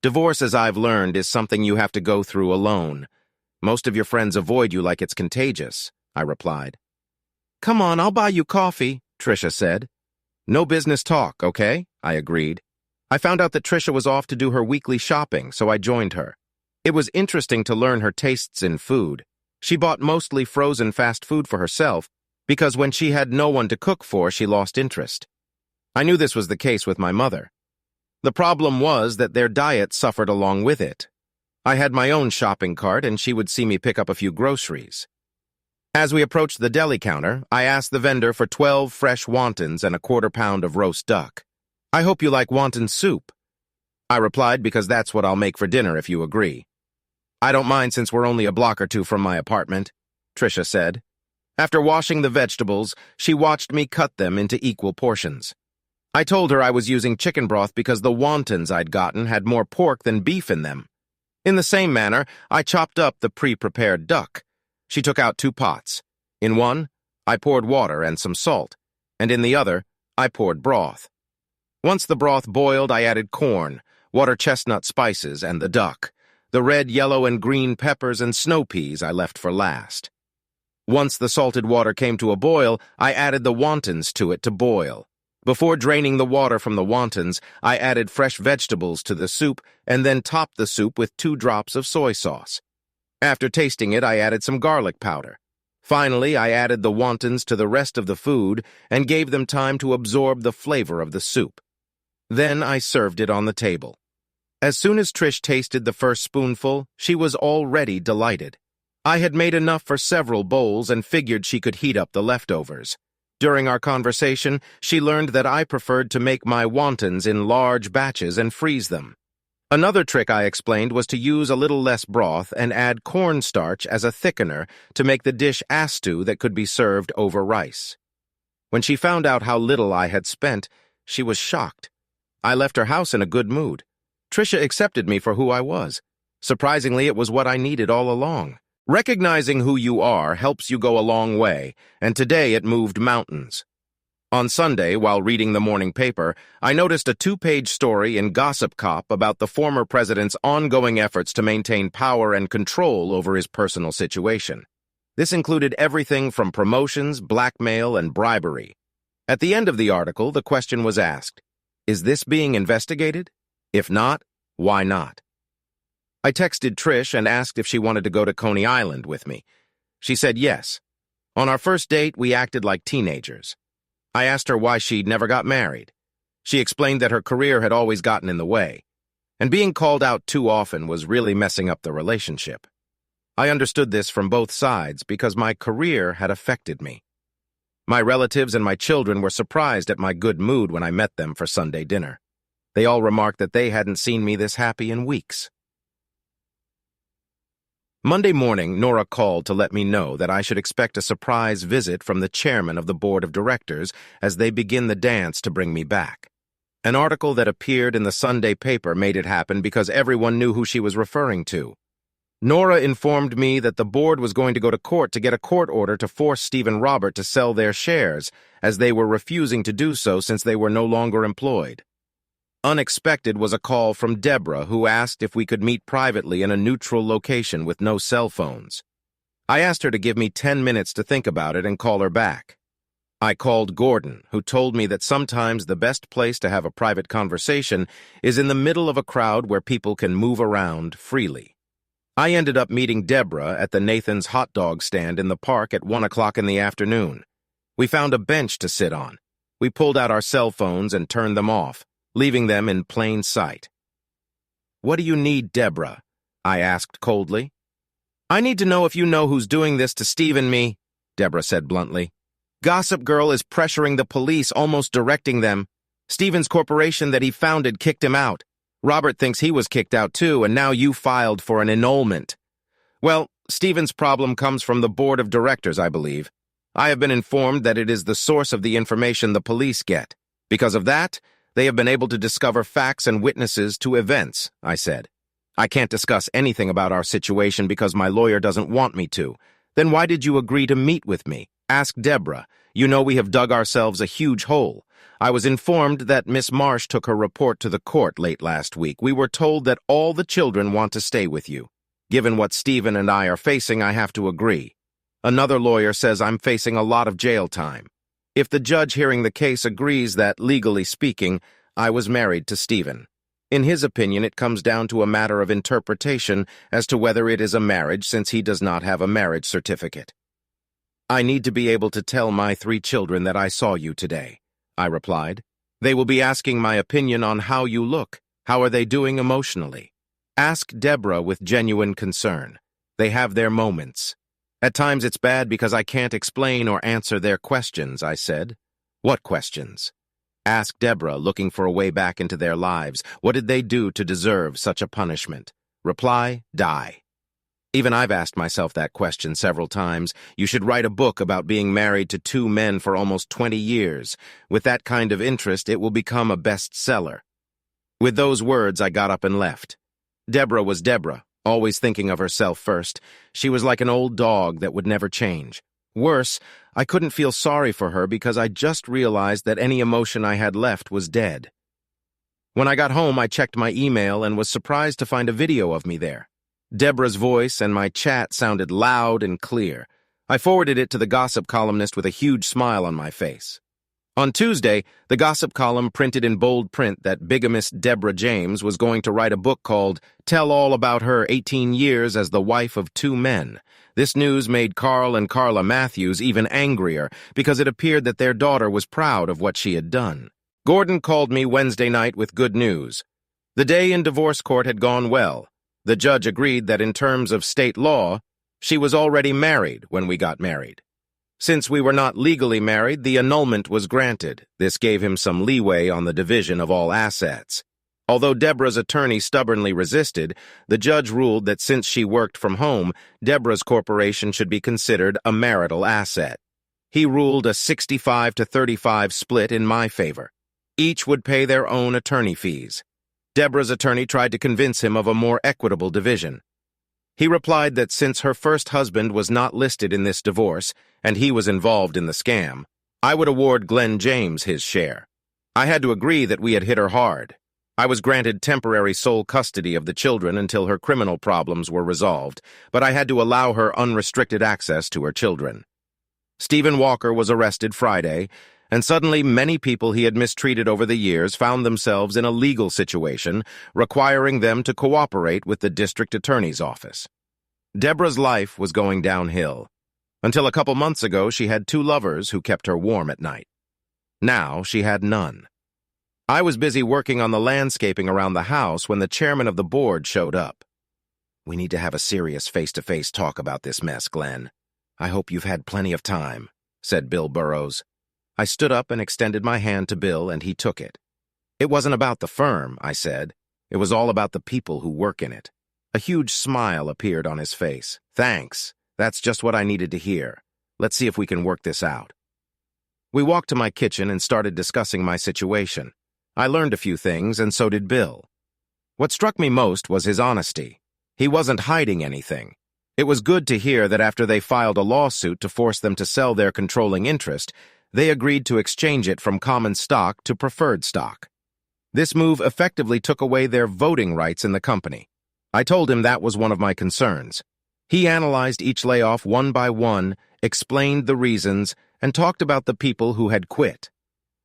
Divorce, as I've learned, is something you have to go through alone. Most of your friends avoid you like it's contagious, I replied. Come on, I'll buy you coffee, Trisha said. No business talk, okay? I agreed. I found out that Trisha was off to do her weekly shopping, so I joined her. It was interesting to learn her tastes in food. She bought mostly frozen fast food for herself, because when she had no one to cook for, she lost interest. I knew this was the case with my mother. The problem was that their diet suffered along with it. I had my own shopping cart, and she would see me pick up a few groceries. As we approached the deli counter, I asked the vendor for 12 fresh wontons and a quarter-pound of roast duck. I hope you like wonton soup. I replied because that's what I'll make for dinner if you agree. I don't mind since we're only a block or two from my apartment, Trisha said. After washing the vegetables, she watched me cut them into equal portions. I told her I was using chicken broth because the wontons I'd gotten had more pork than beef in them. In the same manner, I chopped up the pre-prepared duck. She took out 2 pots. In one, I poured water and some salt, and in the other, I poured broth. Once the broth boiled, I added corn, water chestnut spices, and the duck. The red, yellow, and green peppers and snow peas I left for last. Once the salted water came to a boil, I added the wontons to it to boil. Before draining the water from the wontons, I added fresh vegetables to the soup and then topped the soup with 2 drops of soy sauce. After tasting it, I added some garlic powder. Finally, I added the wontons to the rest of the food and gave them time to absorb the flavor of the soup. Then I served it on the table. As soon as Trish tasted the first spoonful, she was already delighted. I had made enough for several bowls and figured she could heat up the leftovers. During our conversation, she learned that I preferred to make my wontons in large batches and freeze them. Another trick I explained was to use a little less broth and add cornstarch as a thickener to make the dish a stew that could be served over rice. When she found out how little I had spent, she was shocked. I left her house in a good mood. Trisha accepted me for who I was. Surprisingly, it was what I needed all along. Recognizing who you are helps you go a long way, and today it moved mountains. On Sunday, while reading the morning paper, I noticed a 2-page story in Gossip Cop about the former president's ongoing efforts to maintain power and control over his personal situation. This included everything from promotions, blackmail, and bribery. At the end of the article, the question was asked, is this being investigated? If not, why not? I texted Trish and asked if she wanted to go to Coney Island with me. She said yes. On our first date, we acted like teenagers. I asked her why she never got married. She explained that her career had always gotten in the way, and being called out too often was really messing up the relationship. I understood this from both sides because my career had affected me. My relatives and my children were surprised at my good mood when I met them for Sunday dinner. They all remarked that they hadn't seen me this happy in weeks. Monday morning, Nora called to let me know that I should expect a surprise visit from the chairman of the board of directors as they begin the dance to bring me back. An article that appeared in the Sunday paper made it happen because everyone knew who she was referring to. Nora informed me that the board was going to go to court to get a court order to force Steve and Robert to sell their shares, as they were refusing to do so since they were no longer employed. Unexpected was a call from Deborah, who asked if we could meet privately in a neutral location with no cell phones. I asked her to give me 10 minutes to think about it and call her back. I called Gordon, who told me that sometimes the best place to have a private conversation is in the middle of a crowd where people can move around freely. I ended up meeting Deborah at the Nathan's hot dog stand in the park at 1 o'clock in the afternoon. We found a bench to sit on. We pulled out our cell phones and turned them off, leaving them in plain sight. "What do you need, Deborah?" I asked coldly. "I need to know if you know who's doing this to Steve and me," Deborah said bluntly. "Gossip Girl is pressuring the police, almost directing them. Steven's corporation that he founded kicked him out. Robert thinks he was kicked out too, and now you filed for an annulment. Well, Steven's problem comes from the board of directors, I believe. I have been informed that it is the source of the information the police get. Because of that, they have been able to discover facts and witnesses to events," I said. "I can't discuss anything about our situation because my lawyer doesn't want me to. Then why did you agree to meet with me? Ask Deborah. You know we have dug ourselves a huge hole. I was informed that Miss Marsh took her report to the court late last week. We were told that all the children want to stay with you. Given what Stephen and I are facing, I have to agree. Another lawyer says I'm facing a lot of jail time. If the judge hearing the case agrees that, legally speaking, I was married to Stephen. In his opinion, it comes down to a matter of interpretation as to whether it is a marriage since he does not have a marriage certificate. I need to be able to tell my 3 children that I saw you today," I replied. "They will be asking my opinion on how you look. How are they doing emotionally? Ask Deborah with genuine concern. They have their moments. At times it's bad because I can't explain or answer their questions," I said. "What questions?" "Ask Deborah, looking for a way back into their lives. What did they do to deserve such a punishment? Reply, die." Even I've asked myself that question several times. You should write a book about being married to 2 men for almost 20 years. With that kind of interest, it will become a bestseller. With those words, I got up and left. Deborah was Deborah, always thinking of herself first. She was like an old dog that would never change. Worse, I couldn't feel sorry for her because I just realized that any emotion I had left was dead. When I got home, I checked my email and was surprised to find a video of me there. Deborah's voice and my chat sounded loud and clear. I forwarded it to the gossip columnist with a huge smile on my face. On Tuesday, the gossip column printed in bold print that bigamist Deborah James was going to write a book called Tell All About Her 18 Years as the Wife of 2 Men. This news made Carl and Carla Matthews even angrier because it appeared that their daughter was proud of what she had done. Gordon called me Wednesday night with good news. The day in divorce court had gone well. The judge agreed that in terms of state law, she was already married when we got married. Since we were not legally married, the annulment was granted. This gave him some leeway on the division of all assets. Although Deborah's attorney stubbornly resisted, the judge ruled that since she worked from home, Deborah's corporation should be considered a marital asset. He ruled a 65-35 split in my favor. Each would pay their own attorney fees. Deborah's attorney tried to convince him of a more equitable division. He replied that since her first husband was not listed in this divorce, and he was involved in the scam, I would award Glenn James his share. I had to agree that we had hit her hard. I was granted temporary sole custody of the children until her criminal problems were resolved, but I had to allow her unrestricted access to her children. Stephen Walker was arrested Friday, and suddenly many people he had mistreated over the years found themselves in a legal situation requiring them to cooperate with the district attorney's office. Deborah's life was going downhill. Until a couple months ago, she had 2 lovers who kept her warm at night. Now she had none. I was busy working on the landscaping around the house when the chairman of the board showed up. "We need to have a serious face-to-face talk about this mess, Glenn. I hope you've had plenty of time," said Bill Burrows. I stood up and extended my hand to Bill, and he took it. "It wasn't about the firm," I said. "It was all about the people who work in it." A huge smile appeared on his face. "Thanks. That's just what I needed to hear. Let's see if we can work this out." We walked to my kitchen and started discussing my situation. I learned a few things, and so did Bill. What struck me most was his honesty. He wasn't hiding anything. It was good to hear that after they filed a lawsuit to force them to sell their controlling interest, they agreed to exchange it from common stock to preferred stock. This move effectively took away their voting rights in the company. I told him that was one of my concerns. He analyzed each layoff one by one, explained the reasons, and talked about the people who had quit.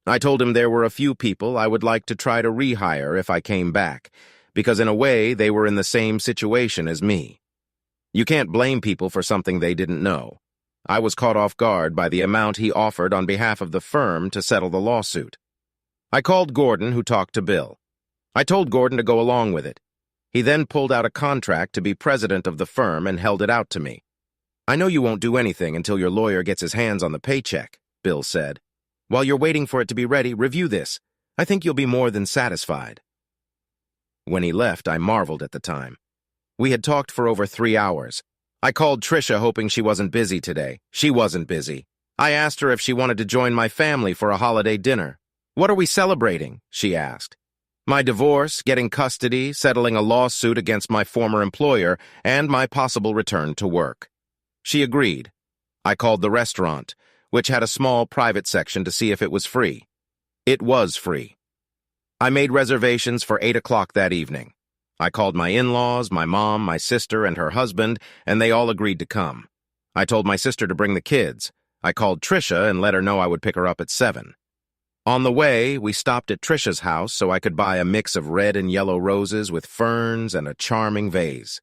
I told him there were a few people I would like to try to rehire if I came back, because in a way they were in the same situation as me. You can't blame people for something they didn't know. I was caught off guard by the amount he offered on behalf of the firm to settle the lawsuit. I called Gordon, who talked to Bill. I told Gordon to go along with it. He then pulled out a contract to be president of the firm and held it out to me. "I know you won't do anything until your lawyer gets his hands on the paycheck," Bill said. "While you're waiting for it to be ready, review this. I think you'll be more than satisfied." When he left, I marveled at the time. We had talked for over 3 hours. I called Tricia hoping she wasn't busy today. She wasn't busy. I asked her if she wanted to join my family for a holiday dinner. "What are we celebrating?" she asked. "My divorce, getting custody, settling a lawsuit against my former employer, and my possible return to work." She agreed. I called the restaurant, which had a small private section, to see if it was free. It was free. I made reservations for 8 o'clock that evening. I called my in-laws, my mom, my sister, and her husband, and they all agreed to come. I told my sister to bring the kids. I called Tricia and let her know I would pick her up at 7. On the way, we stopped at Tricia's house so I could buy a mix of red and yellow roses with ferns and a charming vase,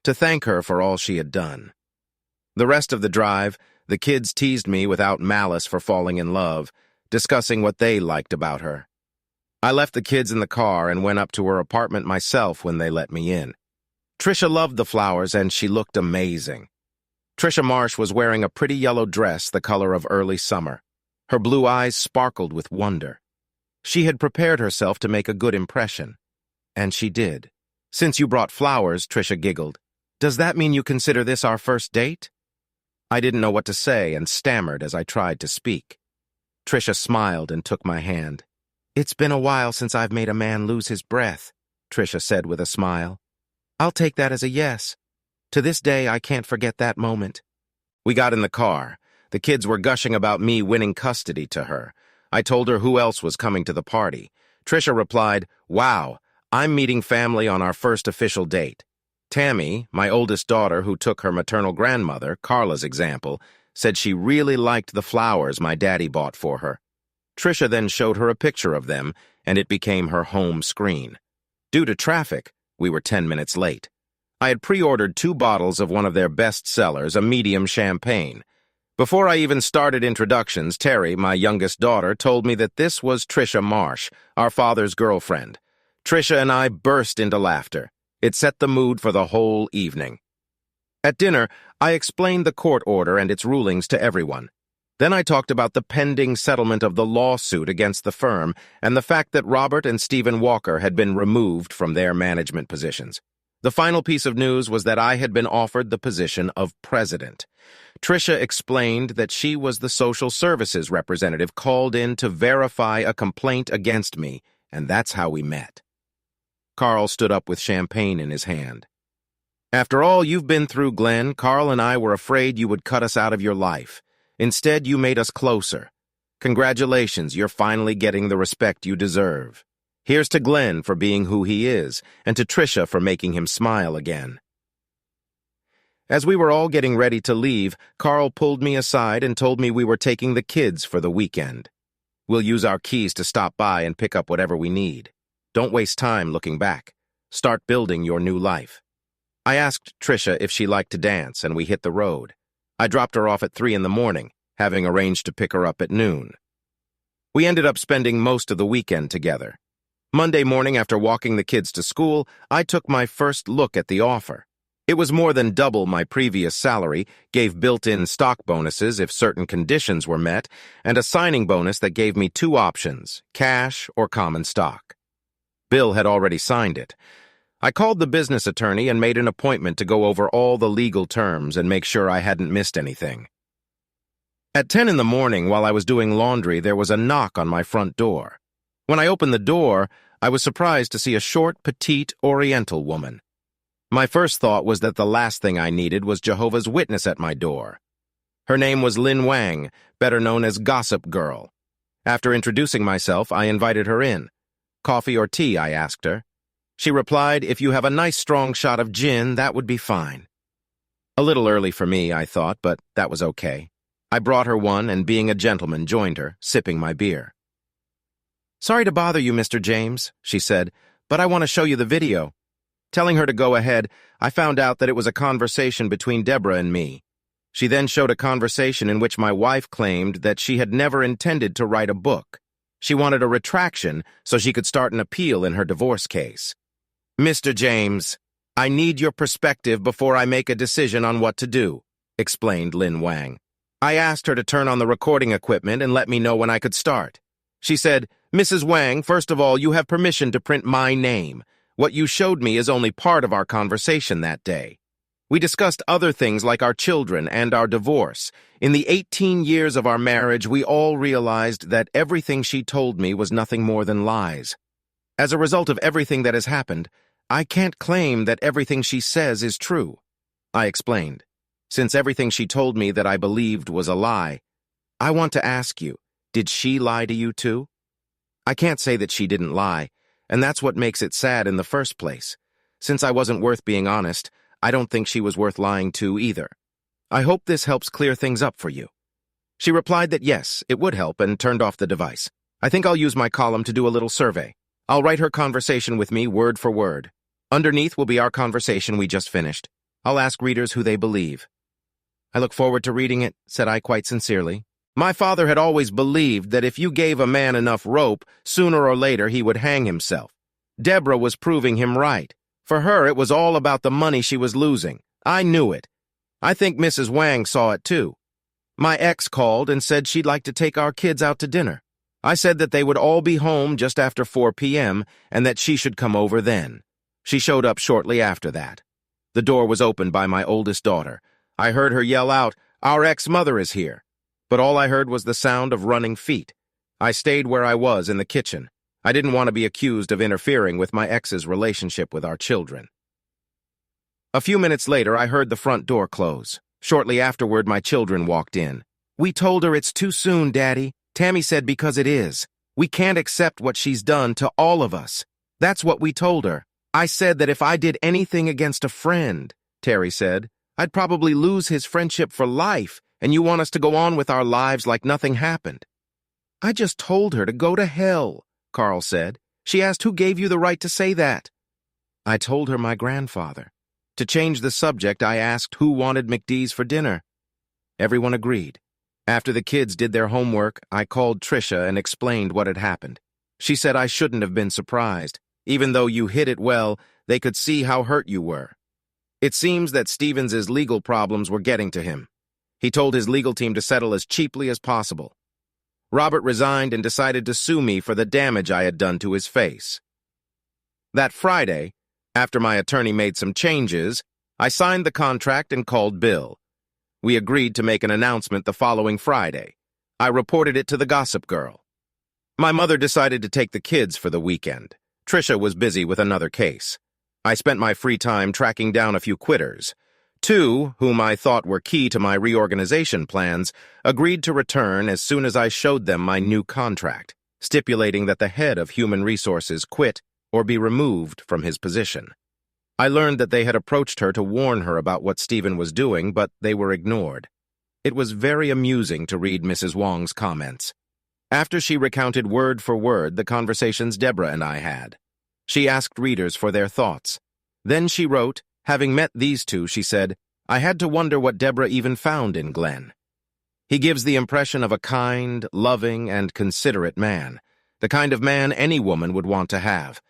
to thank her for all she had done. The rest of the drive, the kids teased me without malice for falling in love, discussing what they liked about her. I left the kids in the car and went up to her apartment myself when they let me in. Tricia loved the flowers, and she looked amazing. Tricia Marsh was wearing a pretty yellow dress the color of early summer. Her blue eyes sparkled with wonder. She had prepared herself to make a good impression. And she did. "Since you brought flowers," Tricia giggled, "does that mean you consider this our first date?" I didn't know what to say and stammered as I tried to speak. Tricia smiled and took my hand. "It's been a while since I've made a man lose his breath," Tricia said with a smile. "I'll take that as a yes. To this day, I can't forget that moment." We got in the car. The kids were gushing about me winning custody to her. I told her who else was coming to the party. Tricia replied, "Wow, I'm meeting family on our first official date." Tammy, my oldest daughter who took her maternal grandmother, Carla's example, said she really liked the flowers my daddy bought for her. Tricia then showed her a picture of them, and it became her home screen. Due to traffic, we were 10 minutes late. I had pre-ordered 2 bottles of one of their best sellers, a medium champagne. Before I even started introductions, Terry, my youngest daughter, told me that this was Tricia Marsh, our father's girlfriend. Tricia and I burst into laughter. It set the mood for the whole evening. At dinner, I explained the court order and its rulings to everyone. Then I talked about the pending settlement of the lawsuit against the firm and the fact that Robert and Stephen Walker had been removed from their management positions. The final piece of news was that I had been offered the position of president. Tricia explained that she was the social services representative called in to verify a complaint against me, and that's how we met. Carl stood up with champagne in his hand. "After all you've been through, Glenn, Carl and I were afraid you would cut us out of your life. Instead, you made us closer. Congratulations, you're finally getting the respect you deserve. Here's to Glenn for being who he is, and to Tricia for making him smile again." As we were all getting ready to leave, Carl pulled me aside and told me we were taking the kids for the weekend. "We'll use our keys to stop by and pick up whatever we need. Don't waste time looking back. Start building your new life." I asked Tricia if she liked to dance, and we hit the road. I dropped her off at 3 in the morning, having arranged to pick her up at noon. We ended up spending most of the weekend together. Monday morning, after walking the kids to school, I took my first look at the offer. It was more than double my previous salary, gave built-in stock bonuses if certain conditions were met, and a signing bonus that gave me 2 options, cash or common stock. Bill had already signed it. I called the business attorney and made an appointment to go over all the legal terms and make sure I hadn't missed anything. At 10 in the morning, while I was doing laundry, there was a knock on my front door. When I opened the door, I was surprised to see a short, petite, Oriental woman. My first thought was that the last thing I needed was Jehovah's Witness at my door. Her name was Lin Wang, better known as Gossip Girl. After introducing myself, I invited her in. "Coffee or tea?" I asked her. She replied, "If you have a nice strong shot of gin, that would be fine." A little early for me, I thought, but that was okay. I brought her one and, being a gentleman, joined her, sipping my beer. "Sorry to bother you, Mr. James," she said, "but I want to show you the video." Telling her to go ahead, I found out that it was a conversation between Deborah and me. She then showed a conversation in which my wife claimed that she had never intended to write a book. She wanted a retraction so she could start an appeal in her divorce case. "Mr. James, I need your perspective before I make a decision on what to do," explained Lin Wang. I asked her to turn on the recording equipment and let me know when I could start. She said, "Mrs. Wang, first of all, you have permission to print my name. What you showed me is only part of our conversation that day. We discussed other things like our children and our divorce. In the 18 years of our marriage, we all realized that everything she told me was nothing more than lies. As a result of everything that has happened, I can't claim that everything she says is true." I explained. "Since everything she told me that I believed was a lie, I want to ask you, did she lie to you too?" I can't say that she didn't lie, and that's what makes it sad in the first place. Since I wasn't worth being honest, I don't think she was worth lying to either. I hope this helps clear things up for you." She replied that yes, it would help, and turned off the device. I think I'll use my column to do a little survey. I'll write her conversation with me word for word. Underneath will be our conversation we just finished. I'll ask readers who they believe. "I look forward to reading it," said I quite sincerely. "My father had always believed that if you gave a man enough rope, sooner or later he would hang himself. Deborah was proving him right. For her, it was all about the money she was losing. I knew it. I think Mrs. Wang saw it too. My ex called and said she'd like to take our kids out to dinner. I said that they would all be home just after 4 p.m. and that she should come over then. She showed up shortly after that. The door was opened by my oldest daughter. I heard her yell out, 'Our ex-mother is here.' But all I heard was the sound of running feet. I stayed where I was in the kitchen. I didn't want to be accused of interfering with my ex's relationship with our children." A few minutes later, I heard the front door close. Shortly afterward, my children walked in. "We told her it's too soon, Daddy. Tammy said because it is. We can't accept what she's done to all of us. That's what we told her. I said that if I did anything against a friend," Terry said, "I'd probably lose his friendship for life, and you want us to go on with our lives like nothing happened." "I just told her to go to hell," Carl said. "She asked who gave you the right to say that." I told her my grandfather. To change the subject, I asked who wanted McDee's for dinner. Everyone agreed. After the kids did their homework, I called Tricia and explained what had happened. She said I shouldn't have been surprised. Even though you hid it well, they could see how hurt you were. It seems that Stevens's legal problems were getting to him. He told his legal team to settle as cheaply as possible. Robert resigned and decided to sue me for the damage I had done to his face. That Friday, after my attorney made some changes, I signed the contract and called Bill. We agreed to make an announcement the following Friday. I reported it to the Gossip Girl. My mother decided to take the kids for the weekend. Tricia was busy with another case. I spent my free time tracking down a few quitters. Two, whom I thought were key to my reorganization plans, agreed to return as soon as I showed them my new contract, stipulating that the head of Human Resources quit or be removed from his position. I learned that they had approached her to warn her about what Stephen was doing, but they were ignored. It was very amusing to read Mrs. Wong's comments. After she recounted word for word the conversations Deborah and I had, she asked readers for their thoughts. Then she wrote, "Having met these two," she said, "I had to wonder what Deborah even found in Glenn. He gives the impression of a kind, loving, and considerate man, the kind of man any woman would want to have.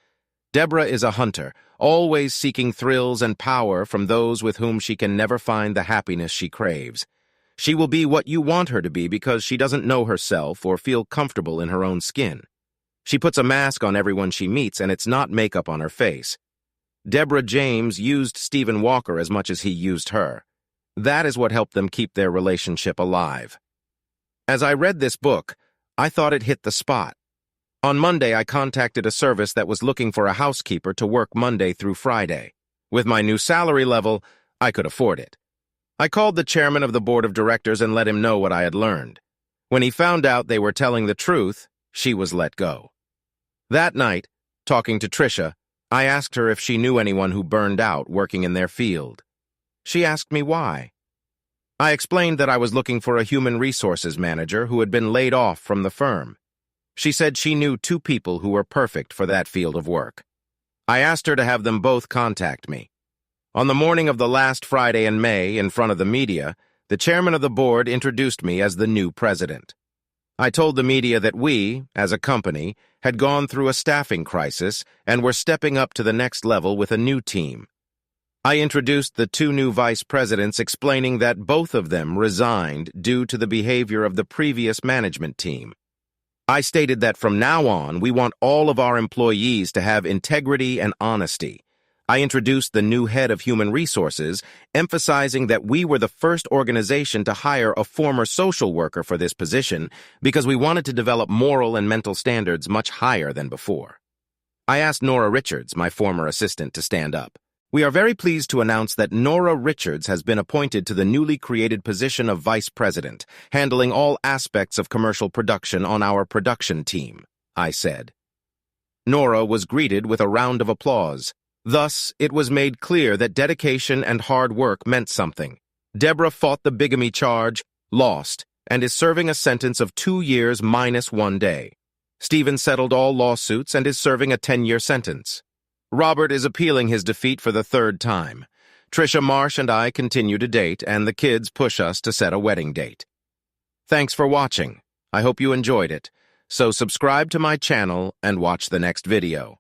Deborah is a hunter, always seeking thrills and power from those with whom she can never find the happiness she craves. She will be what you want her to be because she doesn't know herself or feel comfortable in her own skin. She puts a mask on everyone she meets, and it's not makeup on her face. Deborah James used Stephen Walker as much as he used her. That is what helped them keep their relationship alive." As I read this book, I thought it hit the spot. On Monday, I contacted a service that was looking for a housekeeper to work Monday through Friday. With my new salary level, I could afford it. I called the chairman of the board of directors and let him know what I had learned. When he found out they were telling the truth, she was let go. That night, talking to Tricia, I asked her if she knew anyone who burned out working in their field. She asked me why. I explained that I was looking for a human resources manager who had been laid off from the firm. She said she knew 2 people who were perfect for that field of work. I asked her to have them both contact me. On the morning of the last Friday in May, in front of the media, the chairman of the board introduced me as the new president. I told the media that we, as a company, had gone through a staffing crisis and were stepping up to the next level with a new team. I introduced the two new vice presidents, explaining that both of them resigned due to the behavior of the previous management team. I stated that from now on, we want all of our employees to have integrity and honesty. I introduced the new head of human resources, emphasizing that we were the first organization to hire a former social worker for this position because we wanted to develop moral and mental standards much higher than before. I asked Nora Richards, my former assistant, to stand up. We are very pleased to announce that Nora Richards has been appointed to the newly created position of vice president, handling all aspects of commercial production on our production team, I said. Nora was greeted with a round of applause. Thus, it was made clear that dedication and hard work meant something. Deborah fought the bigamy charge, lost, and is serving a sentence of 2 years minus 1 day. Stephen settled all lawsuits and is serving a 10-year sentence. Robert is appealing his defeat for the 3rd time. Trisha Marsh and I continue to date, and the kids push us to set a wedding date. Thanks for watching. I hope you enjoyed it. So subscribe to my channel and watch the next video.